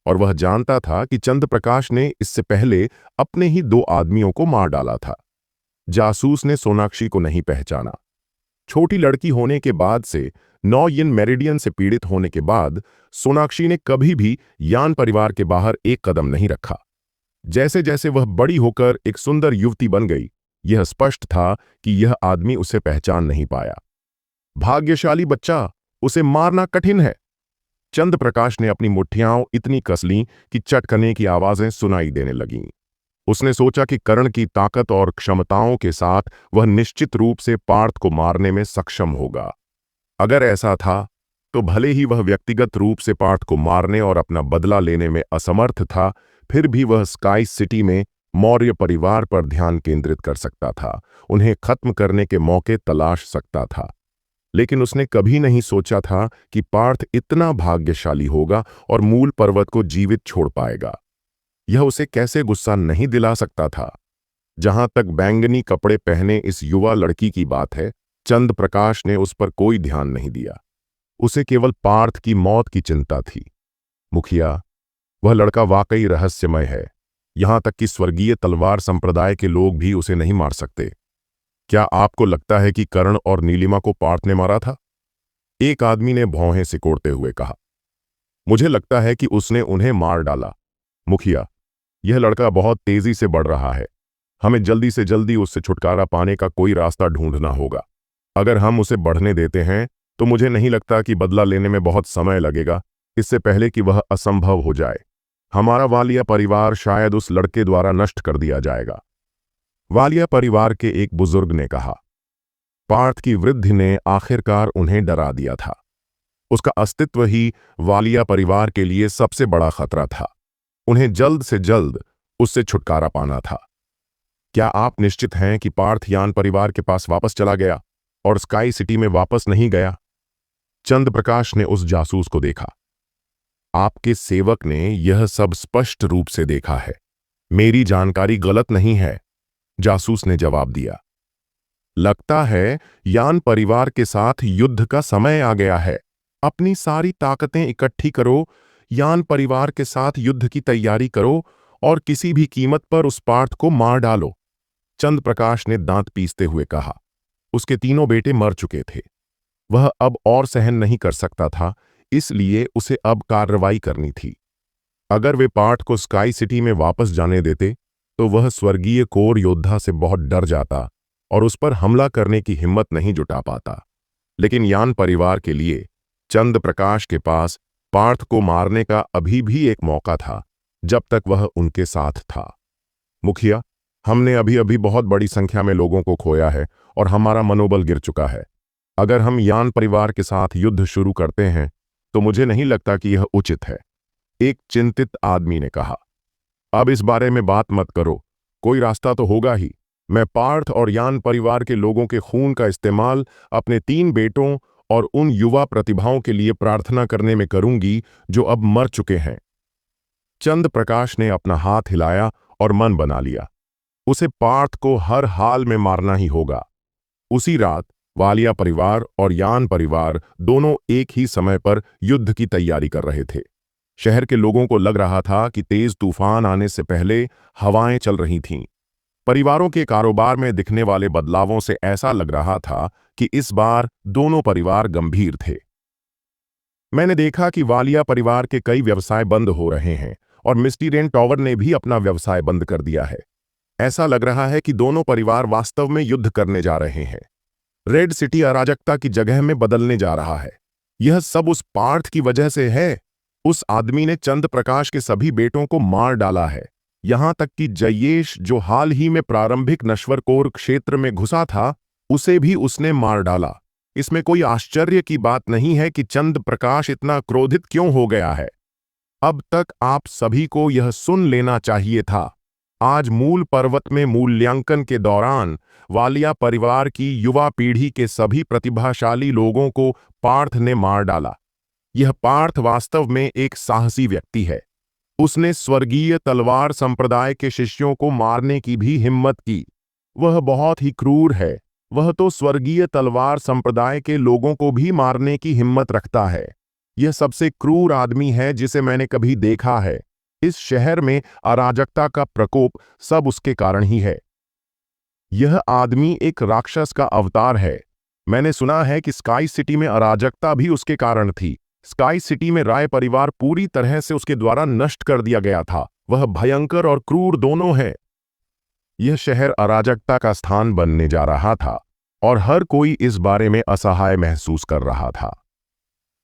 और वह जानता था कि चंद्र प्रकाश ने इससे पहले अपने ही 2 आदमियों को मार डाला था। जासूस ने सोनाक्षी को नहीं पहचाना। छोटी लड़की होने के बाद से 9 यिन मेरिडियन से पीड़ित होने के बाद सोनाक्षी ने कभी भी यान परिवार के बाहर एक कदम नहीं रखा। जैसे जैसे वह बड़ी होकर एक सुंदर युवती बन गई, यह स्पष्ट था कि यह आदमी उसे पहचान नहीं पाया। भाग्यशाली बच्चा, उसे मारना कठिन है। चंद्र प्रकाश ने अपनी मुट्ठियां इतनी कस लीं कि चटकने की आवाजें सुनाई देने लगीं। उसने सोचा कि कर्ण की ताकत और क्षमताओं के साथ वह निश्चित रूप से पार्थ को मारने में सक्षम होगा। अगर ऐसा था तो भले ही वह व्यक्तिगत रूप से पार्थ को मारने और अपना बदला लेने में असमर्थ था, फिर भी वह स्काई सिटी में मौर्य परिवार पर ध्यान केंद्रित कर सकता था, उन्हें खत्म करने के मौके तलाश सकता था। लेकिन उसने कभी नहीं सोचा था कि पार्थ इतना भाग्यशाली होगा और मूल पर्वत को जीवित छोड़ पाएगा। यह उसे कैसे गुस्सा नहीं दिला सकता था। जहां तक बैंगनी कपड़े पहने इस युवा लड़की की बात है, चंद्र प्रकाश ने उस पर कोई ध्यान नहीं दिया। उसे केवल पार्थ की मौत की चिंता थी। मुखिया, वह लड़का वाकई रहस्यमय है। यहां तक कि स्वर्गीय तलवार संप्रदाय के लोग भी उसे नहीं मार सकते। क्या आपको लगता है कि कर्ण और नीलिमा को पार्थ ने मारा था? एक आदमी ने भौहें सिकोड़ते हुए कहा। मुझे लगता है कि उसने उन्हें मार डाला। मुखिया, यह लड़का बहुत तेजी से बढ़ रहा है। हमें जल्दी से जल्दी उससे छुटकारा पाने का कोई रास्ता ढूंढना होगा। अगर हम उसे बढ़ने देते हैं तो मुझे नहीं लगता कि बदला लेने में बहुत समय लगेगा, इससे पहले कि वह असंभव हो जाए। हमारा वालिया परिवार शायद उस लड़के द्वारा नष्ट कर दिया जाएगा। वालिया परिवार के एक बुजुर्ग ने कहा। पार्थ की वृद्धि ने आखिरकार उन्हें डरा दिया था। उसका अस्तित्व ही वालिया परिवार के लिए सबसे बड़ा खतरा था। उन्हें जल्द से जल्द उससे छुटकारा पाना था। क्या आप निश्चित हैं कि पार्थ यान परिवार के पास वापस चला गया और स्काई सिटी में वापस नहीं गया? चंद्र प्रकाश ने उस जासूस को देखा। आपके सेवक ने यह सब स्पष्ट रूप से देखा है। मेरी जानकारी गलत नहीं है, जासूस ने जवाब दिया। लगता है यान परिवार के साथ युद्ध का समय आ गया है। अपनी सारी ताकतें इकट्ठी करो, यान परिवार के साथ युद्ध की तैयारी करो और किसी भी कीमत पर उस पार्थ को मार डालो। चंद्र प्रकाश ने दांत पीसते हुए कहा। उसके तीनों बेटे मर चुके थे। वह अब और सहन नहीं कर सकता था, इसलिए उसे अब कार्रवाई करनी थी। अगर वे पार्थ को स्काई सिटी में वापस जाने देते तो वह स्वर्गीय कोर योद्धा से बहुत डर जाता और उस पर हमला करने की हिम्मत नहीं जुटा पाता। लेकिन यान परिवार के लिए चंद्र प्रकाश के पास पार्थ को मारने का अभी भी एक मौका था, जब तक वह उनके साथ था। मुखिया, हमने अभी अभी बहुत बड़ी संख्या में लोगों को खोया है और हमारा मनोबल गिर चुका है। अगर हम यान परिवार के साथ युद्ध शुरू करते हैं तो मुझे नहीं लगता कि यह उचित है, एक चिंतित आदमी ने कहा। अब इस बारे में बात मत करो, कोई रास्ता तो होगा ही। मैं पार्थ और यान परिवार के लोगों के खून का इस्तेमाल अपने 3 बेटों और उन युवा प्रतिभाओं के लिए प्रार्थना करने में करूंगी जो अब मर चुके हैं। चंद्र प्रकाश ने अपना हाथ हिलाया और मन बना लिया। उसे पार्थ को हर हाल में मारना ही होगा। उसी रात वालिया परिवार और यान परिवार दोनों एक ही समय पर युद्ध की तैयारी कर रहे थे। शहर के लोगों को लग रहा था कि तेज तूफान आने से पहले हवाएं चल रही थीं। परिवारों के कारोबार में दिखने वाले बदलावों से ऐसा लग रहा था कि इस बार दोनों परिवार गंभीर थे। मैंने देखा कि वालिया परिवार के कई व्यवसाय बंद हो रहे हैं और मिस्टी रेन टॉवर ने भी अपना व्यवसाय बंद कर दिया है। ऐसा लग रहा है कि दोनों परिवार वास्तव में युद्ध करने जा रहे हैं। रेड सिटी अराजकता की जगह में बदलने जा रहा है। यह सब उस पार्थ की वजह से है। उस आदमी ने चंद्र प्रकाश के सभी बेटों को मार डाला है, यहां तक कि जयेश, जो हाल ही में प्रारंभिक नश्वरकोर क्षेत्र में घुसा था, उसे भी उसने मार डाला। इसमें कोई आश्चर्य की बात नहीं है कि चंद्र प्रकाश इतना क्रोधित क्यों हो गया है। अब तक आप सभी को यह सुन लेना चाहिए था। आज मूल पर्वत में मूल्यांकन के दौरान वालिया परिवार की युवा पीढ़ी के सभी प्रतिभाशाली लोगों को पार्थ ने मार डाला। यह पार्थ वास्तव में एक साहसी व्यक्ति है। उसने स्वर्गीय तलवार संप्रदाय के शिष्यों को मारने की भी हिम्मत की। वह बहुत ही क्रूर है। वह तो स्वर्गीय तलवार संप्रदाय के लोगों को भी मारने की हिम्मत रखता है। यह सबसे क्रूर आदमी है जिसे मैंने कभी देखा है। इस शहर में अराजकता का प्रकोप सब उसके कारण ही है। यह आदमी एक राक्षस का अवतार है। मैंने सुना है कि स्काई सिटी में अराजकता भी उसके कारण थी। स्काई सिटी में राय परिवार पूरी तरह से उसके द्वारा नष्ट कर दिया गया था। वह भयंकर और क्रूर दोनों है। यह शहर अराजकता का स्थान बनने जा रहा था और हर कोई इस बारे में असहाय महसूस कर रहा था।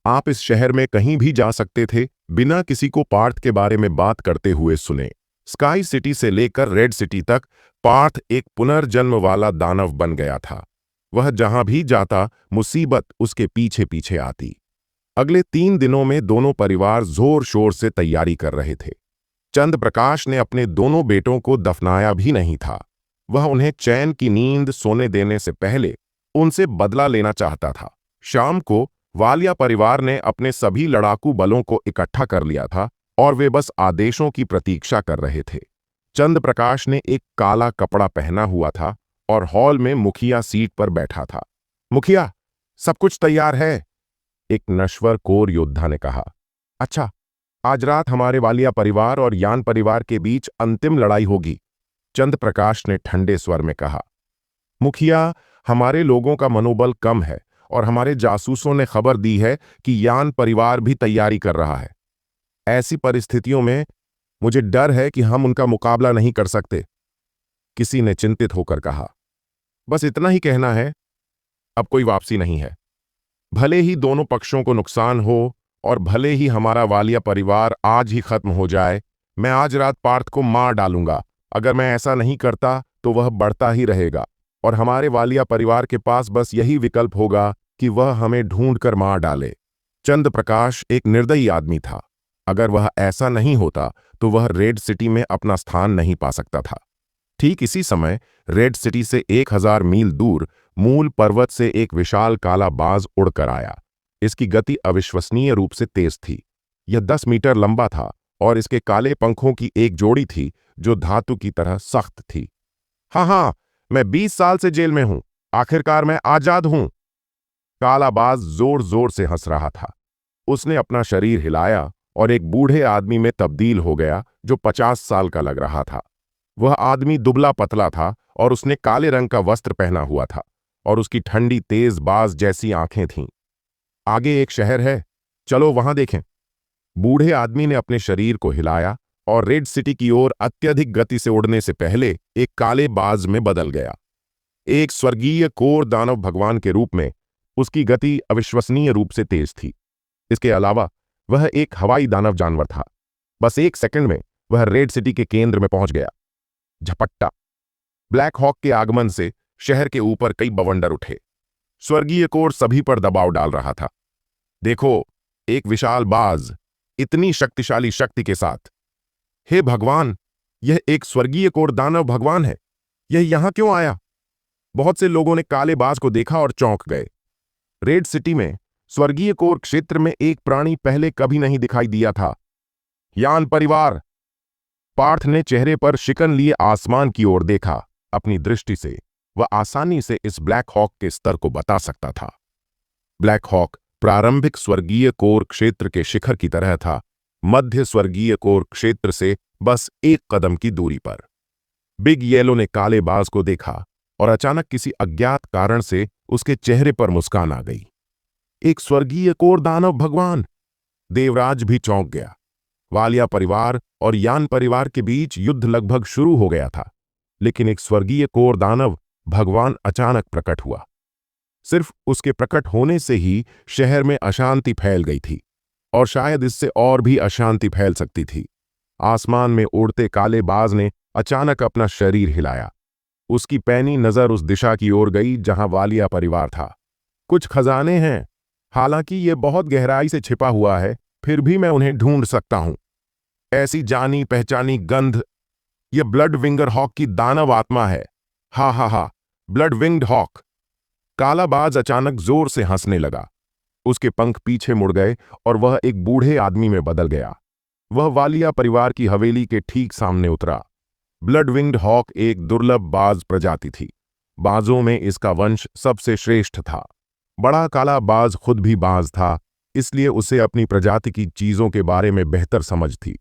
आप इस शहर में कहीं भी जा सकते थे बिना किसी को पार्थ के बारे में बात करते हुए सुने। स्काई सिटी से लेकर रेड सिटी तक पार्थ एक पुनर्जन्म वाला दानव बन गया था। वह जहां भी जाता मुसीबत उसके पीछे पीछे आती। अगले 3 दिनों में दोनों परिवार जोर शोर से तैयारी कर रहे थे। चंद्र प्रकाश ने अपने दोनों बेटों को दफनाया भी नहीं था। वह उन्हें चैन की नींद सोने देने से पहले उनसे बदला लेना चाहता था। शाम को वालिया परिवार ने अपने सभी लड़ाकू बलों को इकट्ठा कर लिया था और वे बस आदेशों की प्रतीक्षा कर रहे थे। चंद्र प्रकाश ने एक काला कपड़ा पहना हुआ था और हॉल में मुखिया सीट पर बैठा था। मुखिया, सब कुछ तैयार है, एक नश्वर कोर योद्धा ने कहा। अच्छा, आज रात हमारे वालिया परिवार और यान परिवार के बीच अंतिम लड़ाई होगी, चंद्र प्रकाश ने ठंडे स्वर में कहा। मुखिया, हमारे लोगों का मनोबल कम है और हमारे जासूसों ने खबर दी है कि यान परिवार भी तैयारी कर रहा है। ऐसी परिस्थितियों में मुझे डर है कि हम उनका मुकाबला नहीं कर सकते, किसी ने चिंतित होकर कहा। बस इतना ही कहना है, अब कोई वापसी नहीं है। भले ही दोनों पक्षों को नुकसान हो और भले ही हमारा वालिया परिवार आज ही खत्म हो जाए, मैं आज रात पार्थ को मार डालूंगा। अगर मैं ऐसा नहीं करता तो वह बढ़ता ही रहेगा और हमारे वालिया परिवार के पास बस यही विकल्प होगा कि वह हमें ढूंढकर मार डाले। चंद्र प्रकाश एक निर्दयी आदमी था। अगर वह ऐसा नहीं होता तो वह रेड सिटी में अपना स्थान नहीं पा सकता था। ठीक इसी समय रेड सिटी से 1000 मील दूर मूल पर्वत से एक विशाल काला बाज उड़कर आया। इसकी गति अविश्वसनीय रूप से तेज थी। यह 10 मीटर लंबा था और इसके काले पंखों की एक जोड़ी थी जो धातु की तरह सख्त थी। हाँ, मैं 20 साल से जेल में हूं, आखिरकार मैं आजाद हूं। काला बाज जोर जोर से हंस रहा था। उसने अपना शरीर हिलाया और एक बूढ़े आदमी में तब्दील हो गया जो 50 साल का लग रहा था। वह आदमी दुबला पतला था और उसने काले रंग का वस्त्र पहना हुआ था और उसकी ठंडी तेज बाज जैसी आंखें थीं। आगे एक शहर है, चलो वहां देखें। बूढ़े आदमी ने अपने शरीर को हिलाया और रेड सिटी की ओर अत्यधिक गति से उड़ने से पहले एक काले बाज में बदल गया। एक स्वर्गीय कोर दानव भगवान के रूप में उसकी गति अविश्वसनीय रूप से तेज थी। इसके अलावा वह एक हवाई दानव जानवर था। बस 1 सेकंड में वह रेड सिटी के केंद्र में पहुंच गया। झपट्टा। ब्लैक हॉक के आगमन से शहर के ऊपर कई बवंडर उठे। स्वर्गीय कोर सभी पर दबाव डाल रहा था। देखो, एक विशाल बाज, इतनी शक्तिशाली शक्ति के साथ। हे भगवान, यह एक स्वर्गीय कोर दानव भगवान है। यह यहां क्यों आया? बहुत से लोगों ने काले बाज को देखा और चौंक गए। रेड सिटी में स्वर्गीय कोर क्षेत्र में एक प्राणी पहले कभी नहीं दिखाई दिया था। यान परिवार। पार्थ ने चेहरे पर शिकन लिए आसमान की ओर देखा। अपनी दृष्टि से वह आसानी से इस ब्लैक हॉक के स्तर को बता सकता था। ब्लैक हॉक प्रारंभिक स्वर्गीय कोर क्षेत्र के शिखर की तरह था, मध्य स्वर्गीय कोर क्षेत्र से बस 1 कदम की दूरी पर। बिग येलो ने काले बाज को देखा और अचानक किसी अज्ञात कारण से उसके चेहरे पर मुस्कान आ गई। एक स्वर्गीय कोर दानव भगवान। देवराज भी चौंक गया। वालिया परिवार और यान परिवार के बीच युद्ध लगभग शुरू हो गया था, लेकिन एक स्वर्गीय कोर दानव भगवान अचानक प्रकट हुआ। सिर्फ उसके प्रकट होने से ही शहर में अशांति फैल गई थी और शायद इससे और भी अशांति फैल सकती थी। आसमान में उड़ते काले बाज ने अचानक अपना शरीर हिलाया। उसकी पैनी नजर उस दिशा की ओर गई जहां वालिया परिवार था। कुछ खजाने हैं, हालांकि ये बहुत गहराई से छिपा हुआ है, फिर भी मैं उन्हें ढूंढ सकता हूं। ऐसी जानी पहचानी गंध। यह ब्लड विंगर हॉक की दानव आत्मा है। हा हा हा। Blood winged hoc. कालाबाज अचानक जोर से हंसने लगा। उसके पंख पीछे मुड़ गए और वह एक बूढ़े आदमी में बदल गया। वह वालिया परिवार की हवेली के ठीक सामने उतरा। ब्लड विंग्ड हॉक एक दुर्लभ बाज प्रजाति थी। बाजों में इसका वंश सबसे श्रेष्ठ था। बड़ा काला बाज खुद भी बाज था, इसलिए उसे अपनी प्रजाति की चीजों के बारे में बेहतर समझ थी।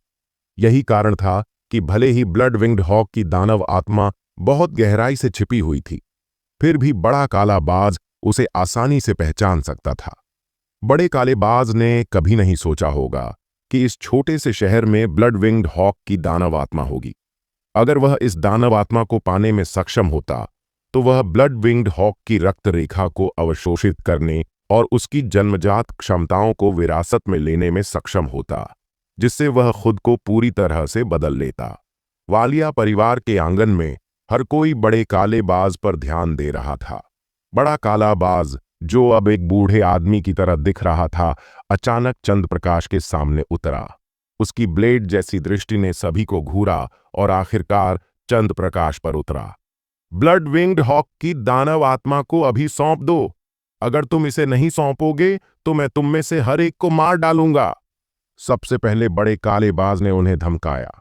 यही कारण था कि भले ही ब्लड विंग्ड हॉक की दानव आत्मा बहुत गहराई से छिपी हुई थी, फिर भी बड़ा काला बाज उसे आसानी से पहचान सकता था। बड़े काले बाज ने कभी नहीं सोचा होगा कि इस छोटे से शहर में ब्लड विंग्ड हॉक की दानव आत्मा होगी। अगर वह इस दानव आत्मा को पाने में सक्षम होता तो वह ब्लड विंग्ड हॉक की रक्त रेखा को अवशोषित करने और उसकी जन्मजात क्षमताओं को विरासत में लेने में सक्षम होता, जिससे वह खुद को पूरी तरह से बदल लेता। वालिया परिवार के आंगन में हर कोई बड़े काले बाज पर ध्यान दे रहा था। बड़ा काला बाज, जो अब एक बूढ़े आदमी की तरह दिख रहा था, अचानक चंद्रप्रकाश के सामने उतरा। उसकी ब्लेड जैसी दृष्टि ने सभी को घूरा और आखिरकार चंद्रप्रकाश पर उतरा। ब्लड विंग्ड हॉक की दानव आत्मा को अभी सौंप दो। अगर तुम इसे नहीं सौंपोगे तो मैं तुम में से हर एक को मार डालूंगा। सबसे पहले बड़े काले बाज ने उन्हें धमकाया।